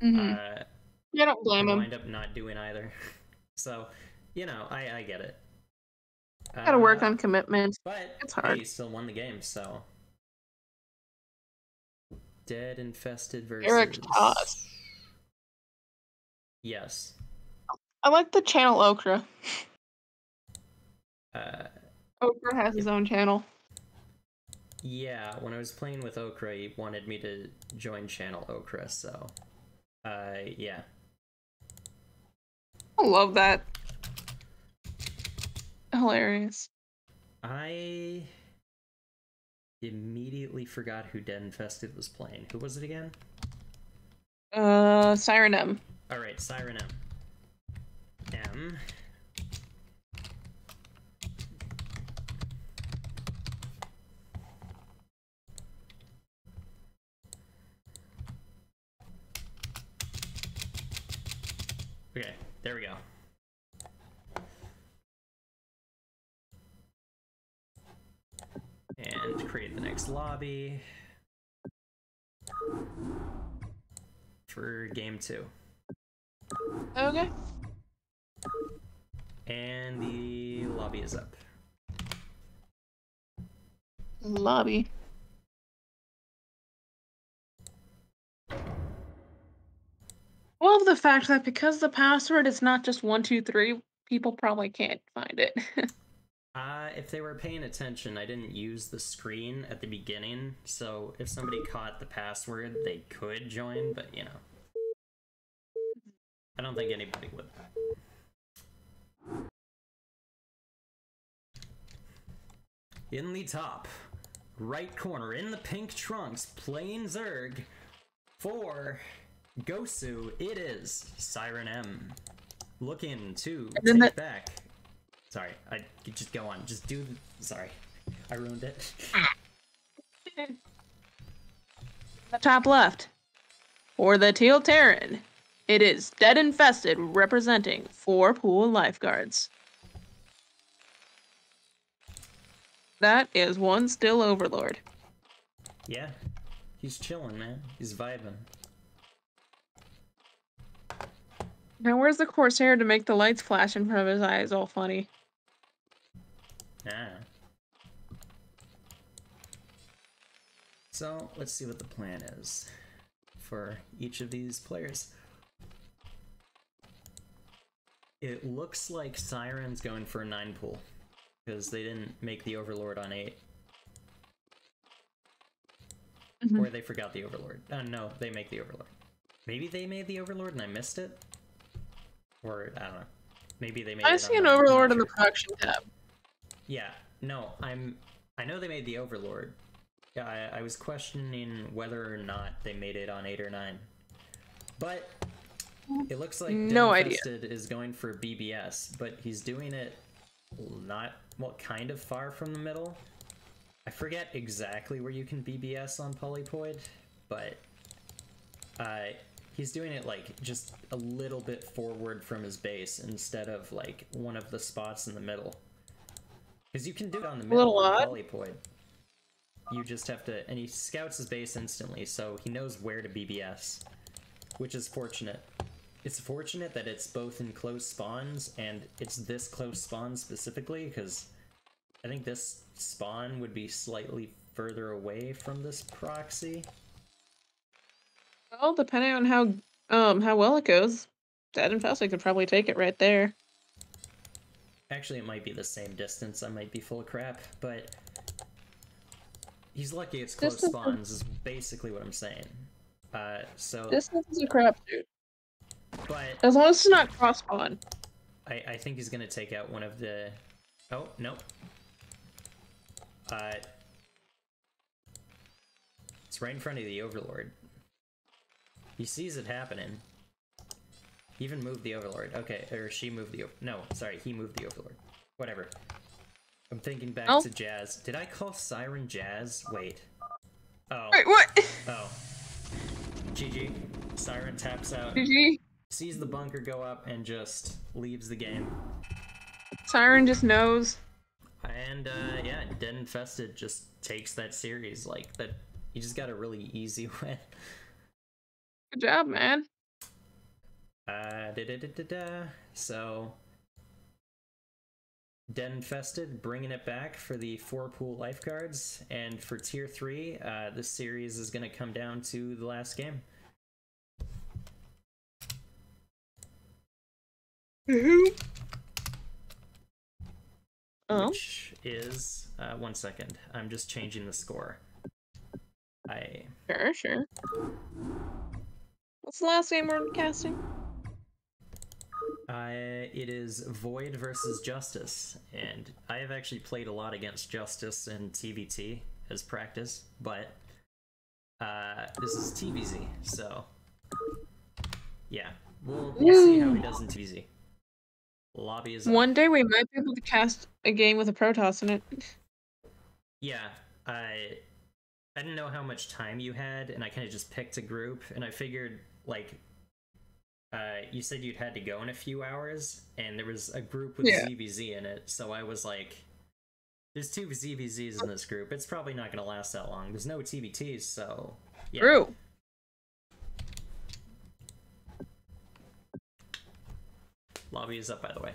Mm-hmm. Yeah, don't blame him. I wind up not doing either. So, you know, I get it. Gotta work on commitment. But it's hard. He still won the game, so. Dead Infested versus... Eric Toss. Yes. I like the channel Okra. Okra has his own channel. Yeah, when I was playing with Okra, he wanted me to join channel Okra, so... yeah. I love that. Hilarious. I immediately forgot who Dead Infested was playing. Who was it again? Siren M. Alright, Siren M. M. Okay, there we go. And create the next lobby for game 2. Okay. And the lobby is up. Lobby. I love the fact that because the password is not just 123, people probably can't find it. If they were paying attention, I didn't use the screen at the beginning, so if somebody caught the password, they could join, but you know. I don't think anybody would. In the top right corner, in the pink trunks, playing Zerg for GOSU, it is Siren M. Looking to take back. Sorry, I just go on. Just do. Sorry, I ruined it. The top left, for the Teal Terran, it is Dead Infested representing 4 Pool Lifeguards. That is one still Overlord. Yeah, he's chilling, man. He's vibing. Now where's the Corsair to make the lights flash in front of his eyes all funny? Ah. So, let's see what the plan is for each of these players. It looks like Siren's going for a 9 pool, because they didn't make the Overlord on 8. Or they forgot the Overlord. No, they make the Overlord. Maybe they made the Overlord and I missed it? Or, I don't know. Maybe they made it on 9. I see an Overlord in the production tab. Yeah, no, I know they made the Overlord. Yeah, I was questioning whether or not they made it on 8 or 9. But it looks like no idea is going for BBS, but he's doing it not, well, kind of far from the middle. I forget exactly where you can BBS on Polypoid, but he's doing it like just a little bit forward from his base instead of like one of the spots in the middle. Because you can do it on the middle on Polypoid. You just have to, and he scouts his base instantly, so he knows where to BBS, which is fortunate. It's fortunate that it's both in close spawns, and it's this close spawn specifically, because I think this spawn would be slightly further away from this proxy. Well, depending on how well it goes, Dead Infested could probably take it right there. Actually, it might be the same distance. I might be full of crap, but he's lucky it's close spawns is basically what I'm saying. So distance is a crapshoot. But as long as it's not cross spawn. I think he's gonna take out one of the. Oh no. It's right in front of the Overlord. He sees it happening. He even moved the Overlord. Okay, or she moved the. No, sorry, he moved the Overlord. Whatever. I'm thinking back to Jazz. Did I call Siren Jazz? Wait. Oh. Wait, what? Oh. GG. Siren taps out. GG. Sees the bunker go up and just leaves the game. Siren just knows. And yeah, Dead Infested just takes that series like that. He just got a really easy win. Good job, man. So Dead Infested bringing it back for the 4 pool Lifeguards, and for tier 3, this series is going to come down to the last game. Which is 1 second. I'm just changing the score. Sure. What's the last game we're casting? It is Void versus Justice, and I have actually played a lot against Justice in TVT as practice, but this is TVZ, so yeah, we'll see how he does in TVZ. Lobby is up. One day we might be able to cast a game with a Protoss in it. Yeah, I didn't know how much time you had, and I kind of just picked a group, and I figured, like, you said you'd had to go in a few hours, and there was a group with ZVZ in it, so I was like, there's 2 ZVZs in this group, it's probably not going to last that long. There's no TVTs, so yeah. True. Lobby is up, by the way.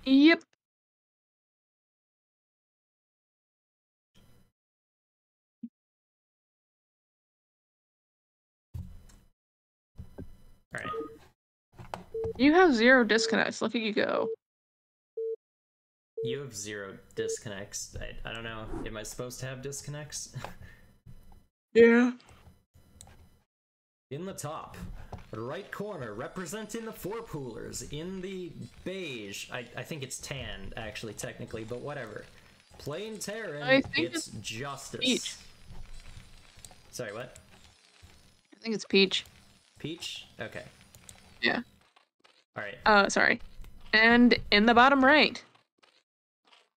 Yep. Alright. You have 0 disconnects. Look at you go. You have 0 disconnects. I don't know. Am I supposed to have disconnects? Yeah. In the top right corner, representing the 4-poolers in the beige. I think it's tan, actually, technically, but whatever. Plain Terran, I think it's Justice. Peach. Sorry, what? I think it's Peach. Peach? Okay. Yeah. Alright. Sorry. And in the bottom right,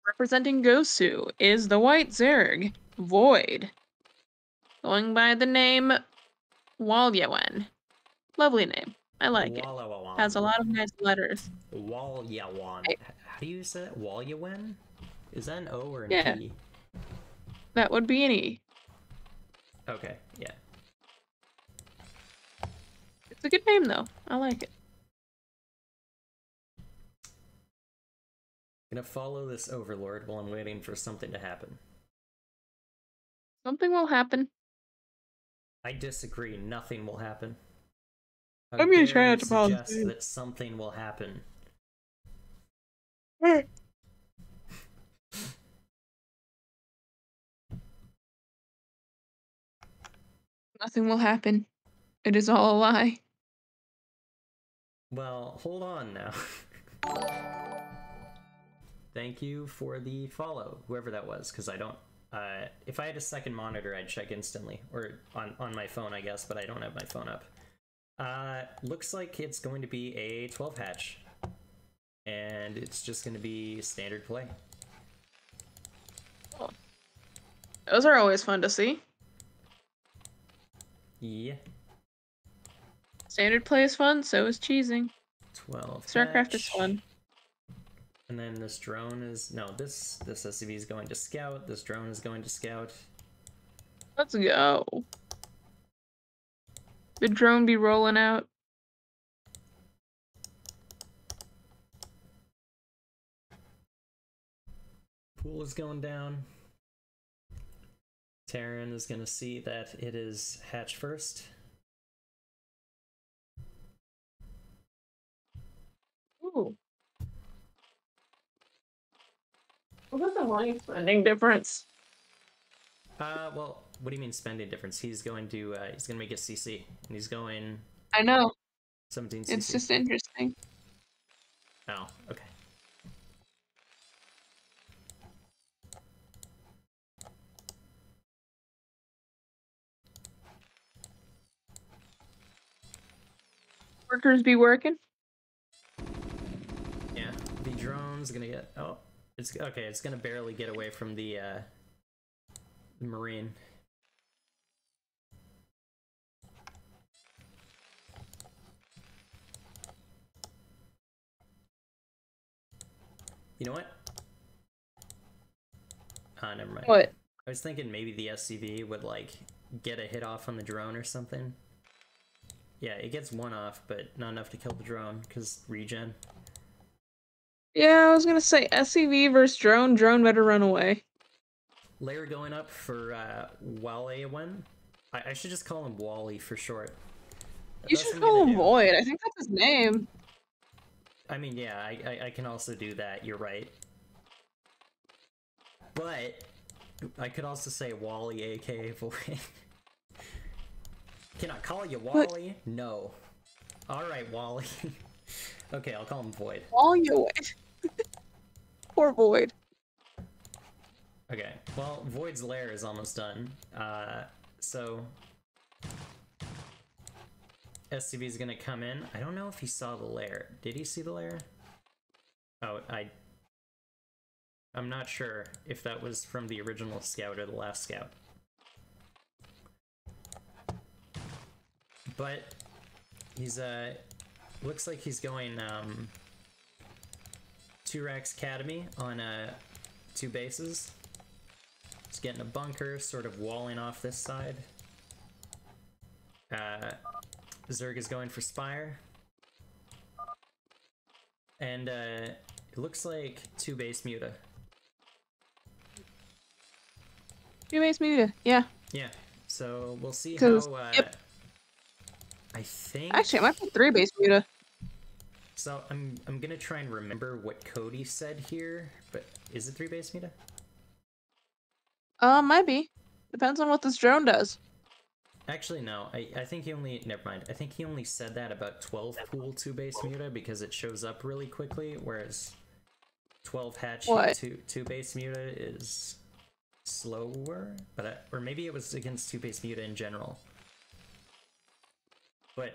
representing GOSU is the White Zerg, Void. Going by the name Walyawen. Lovely name. I like it. Has a lot of nice letters. Walyawan. How do you say that? Walyawen? Is that an O or an P? That would be an E. Okay, yeah. It's a good name, though. I like it. Gonna follow this overlord while I'm waiting for something to happen. Something will happen. I disagree. Nothing will happen. I'm gonna try not to suggest that something will happen. Nothing will happen. It is all a lie. Well, hold on now. Thank you for the follow, whoever that was, because I don't... if I had a second monitor, I'd check instantly. Or on my phone, I guess, but I don't have my phone up. Looks like it's going to be a 12 hatch. And it's just going to be standard play. Oh. Those are always fun to see. Yeah. Standard play is fun, so is cheesing. 12 StarCraft hatch. is fun. And then this drone is... No, this SCV is going to scout. This drone is going to scout. Let's go. The drone be rolling out. Pool is going down. Terran is going to see that it is hatch first. Ooh. What's the money spending difference? Well, what do you mean spending difference? He's going to make a CC, and he's going... I know. 17 CC. It's just interesting. Oh, okay. Workers be working. Yeah, the drone's gonna get... Oh, it's okay. It's gonna barely get away from the Marine. You know what? Never mind. What? I was thinking maybe the SCV would, like, get a hit off on the drone or something. Yeah, it gets 1 off, but not enough to kill the drone, because regen. Yeah, I was gonna say SCV versus drone. Drone better run away. Layer going up for Walawen. I should just call him Wally for short. You should call him Void. I think that's his name. I mean, yeah, I can also do that. You're right. But I could also say Wally, aka Void. Can I call you Wally? What? No. Alright, Wally. Okay, I'll call him Void. Void. Poor Void. Okay, well, Void's lair is almost done. So... SCV's gonna come in. I don't know if he saw the lair. Did he see the lair? Oh, I'm not sure if that was from the original scout or the last scout. But he's looks like he's going 2 Racks Academy on 2 bases. He's getting a bunker, sort of walling off this side. Zerg is going for Spire. And it looks like 2 base Muta. 2 base Muta, yeah. Yeah, so we'll see how... Yep. I think... Actually, it might be 3 base Muta. So I'm gonna try and remember what Cody said here, but is it 3 base muta? Might be. Depends on what this drone does. Actually, no. I think he only... Never mind. I think he only said that about 12 pool 2 base muta because it shows up really quickly, whereas 12 hatch 2 base muta is slower. But or maybe it was against 2 base muta in general. But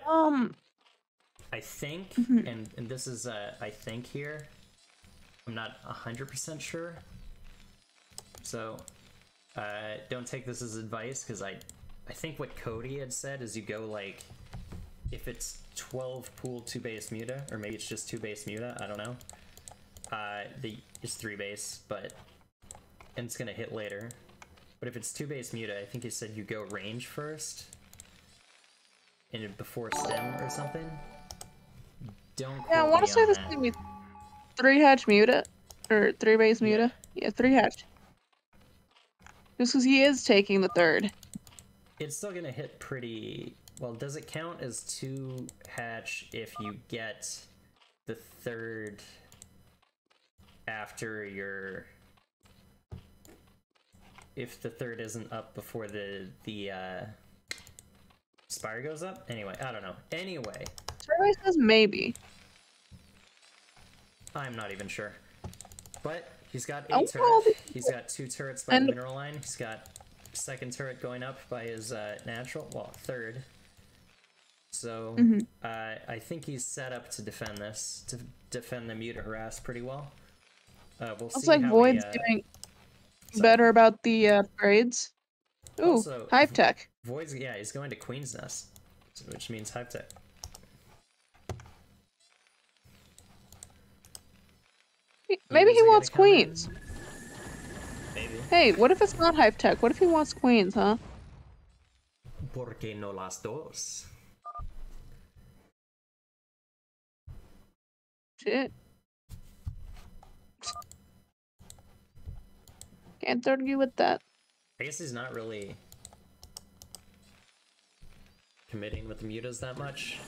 I think, and this is I think here, I'm not 100% sure. So don't take this as advice, because I think what Cody had said is you go like, if it's 12 pool 2 base muta, or maybe it's just 2 base muta, I don't know. It's 3 base, but, and it's gonna hit later. But if it's 2 base muta, I think he said you go range first, and before stem or something. Don't quote I want to say this is gonna be 3 hatch muta, or 3 base muta. Yeah, 3 hatch. Just because he is taking the 3rd. It's still gonna hit pretty well. Does it count as 2 hatch if you get the 3rd after your... if the 3rd isn't up before the spire goes up? Anyway, I don't know. Anyway. Survey says maybe. I'm not even sure. But he's got 8 turrets. He's got 2 turrets by the mineral line. He's got 2nd turret going up by his natural, well, 3rd. So I think he's set up to defend this, to defend the muta harass pretty well. We'll see. Looks like Void's doing better about the upgrades. Ooh, also, Hive Tech. Void's, yeah, he's going to Queen's Nest, which means Hive Tech. Maybe he wants queens. Maybe. Hey, what if it's not Hive Tech? What if he wants queens, huh? ¿Por qué no las dos? Shit. Can't argue with that. I guess he's not really committing with the mutas that much.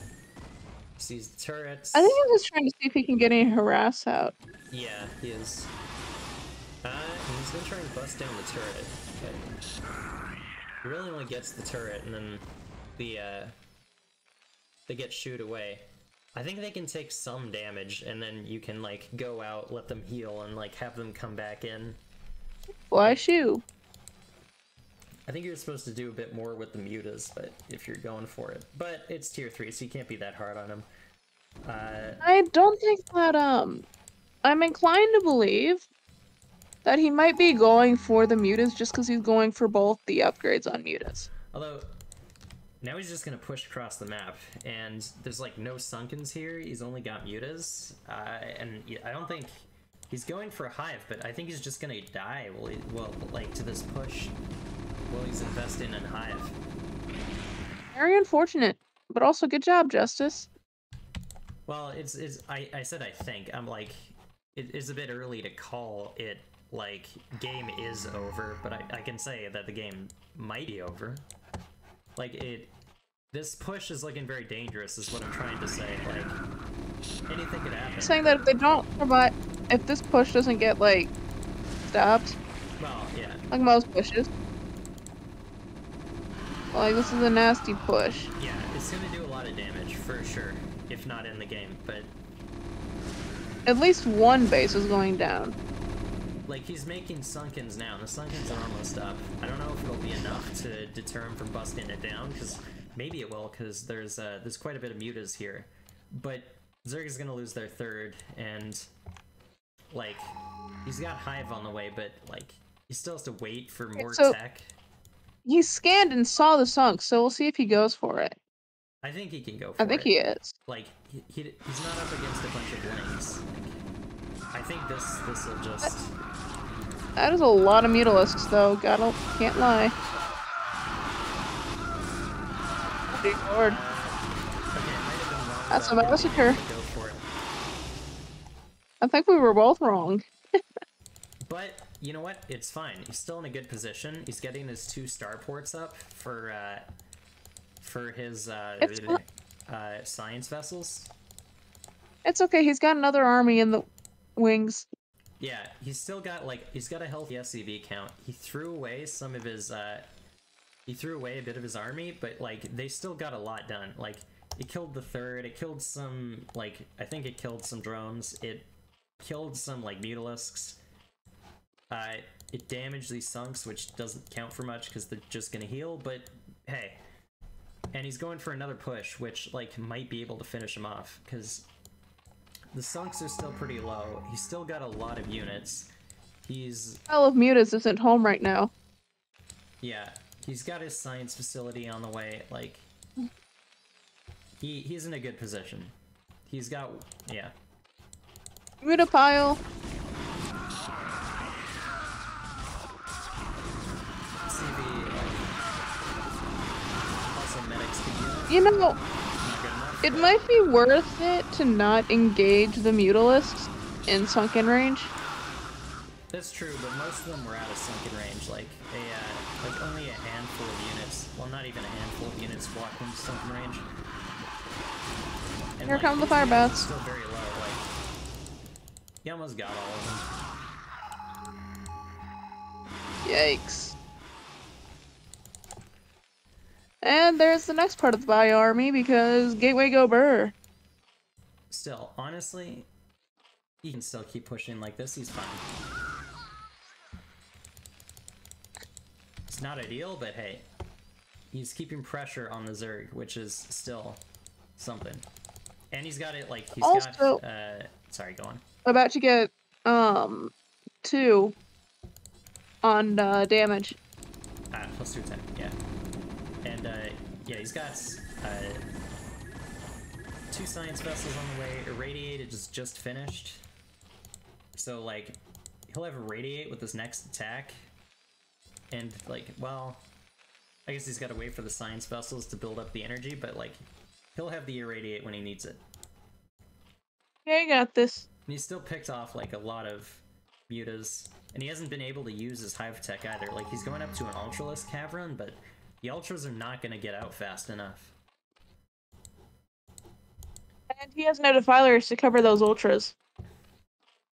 Sees the turrets. I think he's just trying to see if he can get any harass out. Yeah, he is. He's gonna try and bust down the turret, but he really only gets the turret, and then they get shooed away. I think they can take some damage, and then you can like go out, let them heal, and like have them come back in. Why shoe? I think you're supposed to do a bit more with the mutas, but if you're going for it. But it's tier 3, so you can't be that hard on him. I don't think that, I'm inclined to believe that he might be going for the mutas just because he's going for both the upgrades on mutas. Although, now he's just going to push across the map, and there's like no sunkens here, he's only got mutas, and I don't think... He's going for a hive, but I think he's just gonna die like to this push while he's investing in hive. Very unfortunate, but also good job, Justice. Well, I said I think. I'm like, it is a bit early to call it like game is over, but I can say that the game might be over. Like this push is looking very dangerous is what I'm trying to say. Like anything could happen. Saying that if they don't provide, if this push doesn't get like stopped, well, yeah, like most pushes, like this is a nasty push. Yeah, it's gonna do a lot of damage for sure, if not in the game, but at least one base is going down. Like he's making sunkens now, and the sunkens are almost up. I don't know if it'll be enough to deter him from busting it down, because maybe it will, because there's quite a bit of mutas here, but Zerg is gonna lose their 3rd, and like he's got hive on the way, but like he still has to wait for more tech. He scanned and saw the sunk, so we'll see if he goes for it. I think he can go for it. I think he is. Like he's not up against a bunch of links. Like, I think this will just. That is a lot of mutalisks, though. Can't lie. Good lord. That's a massacre. I think we were both wrong. But you know what? It's fine. He's still in a good position. He's getting his 2 starports up for his science vessels. It's okay, he's got another army in the wings. Yeah, he's still got, like, he's got a healthy SCV count. He threw away some of his, he threw away a bit of his army, but, like, they still got a lot done. Like, it killed the third, it killed some, like, I think it killed some drones, it killed some, like, mutilisks. It damaged these sunks, which doesn't count for much because they're just gonna heal, but hey. And he's going for another push, which, like, might be able to finish him off, because the sunks are still pretty low. He's still got a lot of units. He's... Isle of Mutas isn't home right now. Yeah, he's got his science facility on the way, like... He's in a good position. He's got... yeah. Muta pile. You know, it might be worth it to not engage the mutilisks in sunken range. That's true, but most of them were out of sunken range. Like only a handful of units. Well, not even a handful of units walked into sunken range. And, here come the fire bats. Still very low. Like, he almost got all of them. Yikes. And there's the next part of the bio army because Gateway go burr. Still, honestly, he can still keep pushing like this. He's fine. It's not ideal, but hey, he's keeping pressure on the Zerg, which is still something. And he's got it like he's also, got. Sorry, go on. About to get 2 on damage. Plus 2 10, yeah. And, yeah, he's got 2 science vessels on the way. Irradiated is just finished. So, like, he'll have Irradiate with his next attack. And, like, well, I guess he's got to wait for the science vessels to build up the energy, but, like, he'll have the Irradiate when he needs it. Yeah, I got this. And he's still picked off, like, a lot of mutas. And he hasn't been able to use his Hive Tech either. Like, he's going up to an Ultralisk Cavern, but the Ultras are not going to get out fast enough. And he has no defilers to cover those Ultras.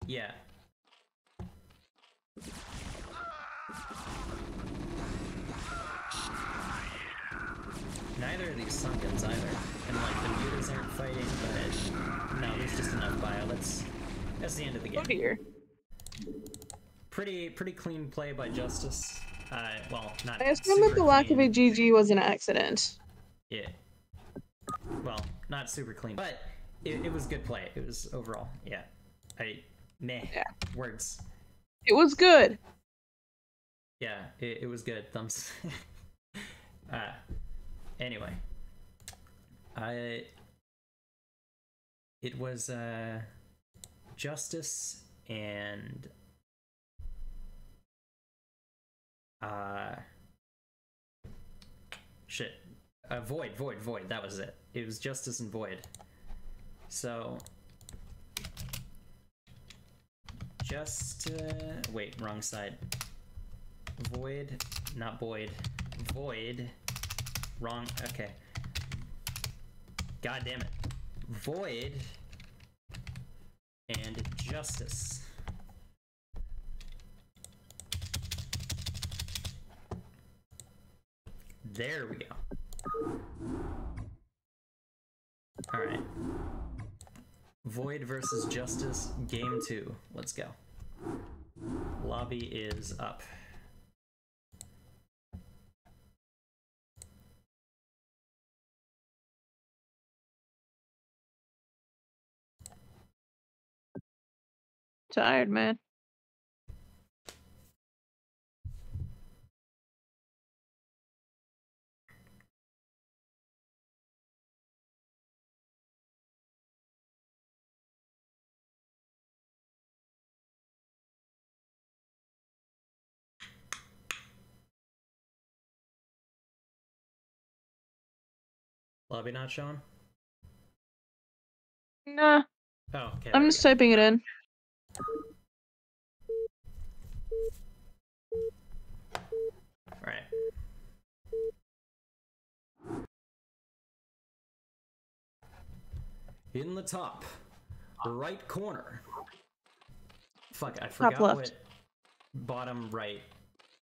Yeah. Neither of these Sunkens either. And, like, the mutas aren't fighting, but no, there's just enough bio. That's the end of the game. Oh dear. Pretty clean play by Justice. Well, not I assume that the lack of a clean. GG was an accident. Yeah. Well, not super clean, but it was good play. It was overall, yeah. Yeah. Words. It was good. Yeah, it was good. Thumbs. Anyway. It was, Justice and shit. Void. That was it. It was Justice and Void. So, wait, wrong side. Void, not Boyd. Void. Wrong, okay. God damn it. Void and Justice. There we go. Alright. Void versus Justice, game 2. Let's go. Lobby is up. Tired, man. Lobby not shown? Nah. Oh, okay. I'm just typing it in. Alright. In the top, right corner. Fuck, I forgot what bottom right.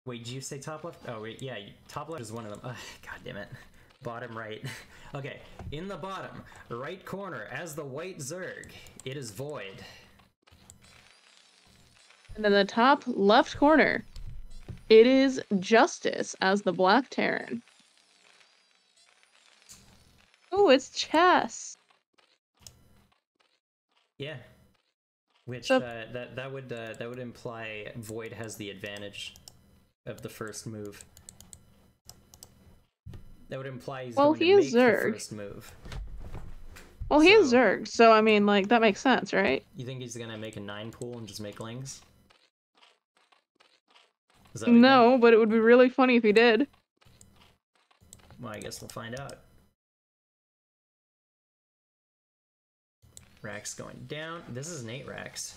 Wait, did you say top left? Oh, wait, yeah, top left is one of them. God damn it. Bottom right. Okay, in the bottom right corner as the white Zerg, it is Void. And in the top left corner, it is Justice as the Black Terran. Oh, it's chess. Yeah. Which that would imply Void has the advantage of the first move. That would imply he's going to make the first move. Well, he is Zerg, so I mean, like, that makes sense, right? You think he's gonna make a 9 pool and just make lings? No, but it would be really funny if he did. Well, I guess we'll find out. Rax going down. This is an 8 Rax.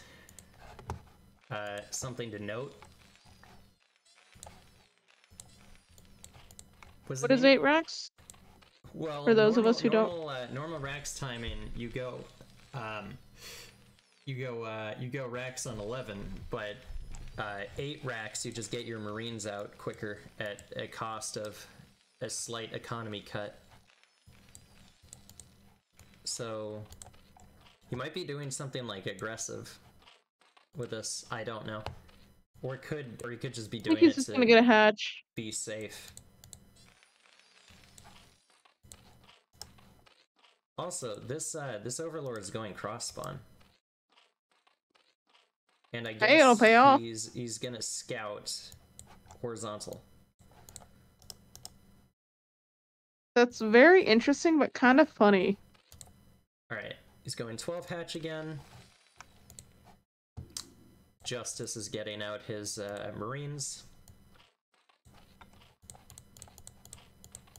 Something to note. What is 8 Rax? Well, for those of us who don't. Normal Rax timing, you go Rax on 11, but 8 Rax, you just get your Marines out quicker at a cost of a slight economy cut. So you might be doing something like aggressive with this. I don't know, or he could just be doing it just gonna get a hatch. Be safe. Also, this Overlord is going cross spawn, and I guess it'll pay off. He's gonna scout horizontal. That's very interesting, but kind of funny. All right, he's going 12 hatch again. Justice is getting out his Marines.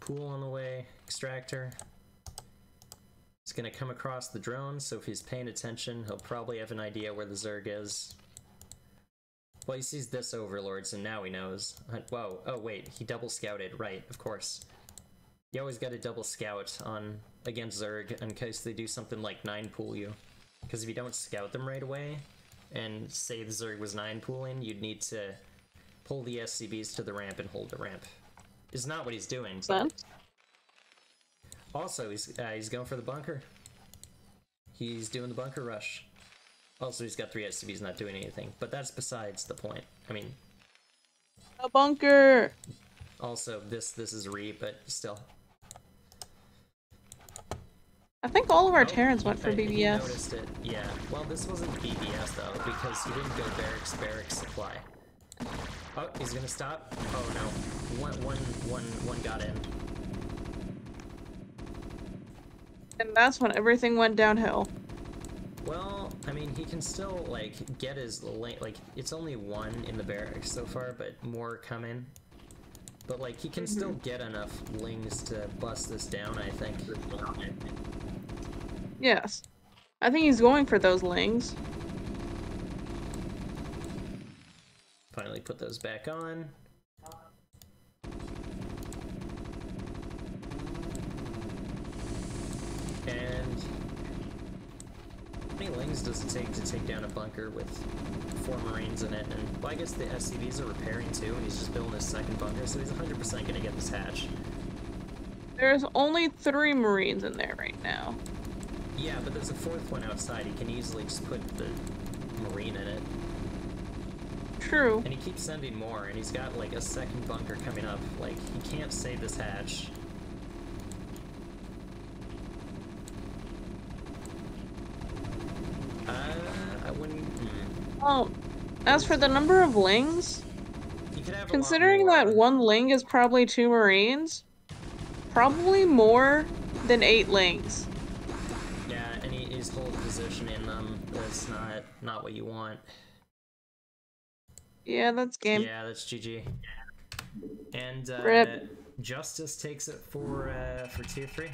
Pool on the way. Extractor. He's gonna come across the drone, so if he's paying attention, he'll probably have an idea where the Zerg is. Well, he sees this Overlord, so now he knows. Whoa, oh wait, he double scouted, right, of course. You always gotta double scout against Zerg in case they do something like 9 pool you. Because if you don't scout them right away, and say the Zerg was 9 pooling, you'd need to pull the SCBs to the ramp and hold the ramp. Is not what he's doing, but... Also, he's going for the bunker. He's doing the bunker rush. Also, he's got 3 SCVs not doing anything, but that's besides the point. I mean... A bunker! Also, this is but still. I think all of our Terrans went for BBS. He noticed it, yeah. Well, this wasn't BBS, though, because he didn't go barracks supply. Oh, he's gonna stop? Oh, no. One got in. And that's when everything went downhill. Well, I mean, he can still, like, get his link. Like, it's only 1 in the barracks so far, but more come in. But, like, he can still get enough lings to bust this down, I think. Yes. I think he's going for those lings. Finally put those back on. And how many lings does it take to take down a bunker with 4 Marines in it? And well, I guess the SCVs are repairing too, and he's just building his second bunker, so he's 100% gonna get this hatch. There's only 3 Marines in there right now. Yeah, but there's a 4th one outside. He can easily just put the Marine in it. True. And he keeps sending more, and he's got like a second bunker coming up. Like, he can't save this hatch. I wouldn't... Well, as for the number of lings, considering that 1 ling is probably 2 Marines, probably more than 8 lings. Yeah, and he's holding position in them. That's not what you want. Yeah, that's game. Yeah, that's GG. And Rip. Justice takes it for tier 3.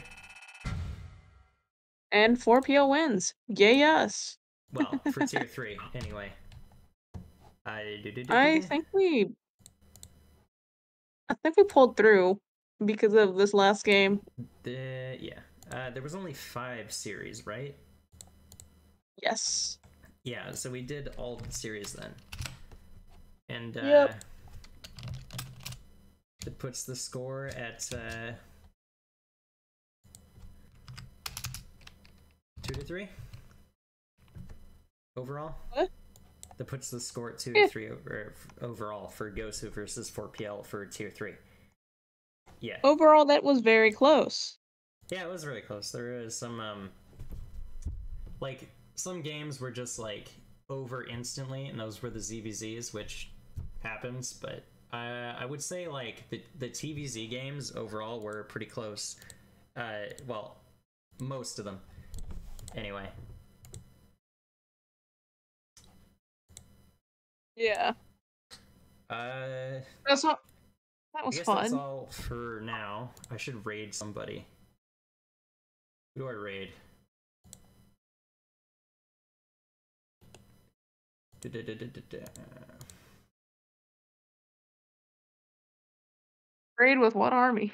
And 4PL wins. G.O.S.U. Well, for tier 3, anyway. I think we pulled through because of this last game. Yeah. There was only 5 series, right? Yes. Yeah, so we did all the series then. And Yep. it puts the score at 2-3 overall. What? That puts the score at 2-3 overall for GOSU versus 4PL for tier 3. Yeah. Overall, that was very close. Yeah, it was really close. There was some like some games were just like over instantly, and those were the ZVZs, which happens. But I would say like the TVZ games overall were pretty close. Well, most of them, anyway. Yeah. That's not. That was I guess fun. that's all for now. I should raid somebody. Who do I raid? Raid with what army?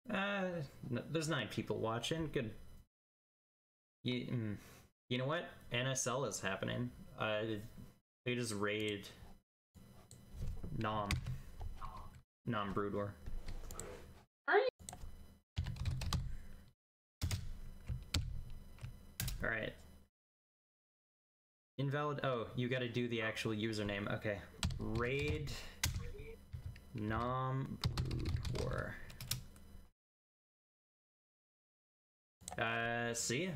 There's 9 people watching. Good. You know what? NSL is happening. They just raid Nom Brood War. All right. Invalid. Oh, you got to do the actual username. Okay. Raid Nom Brood War. See ya.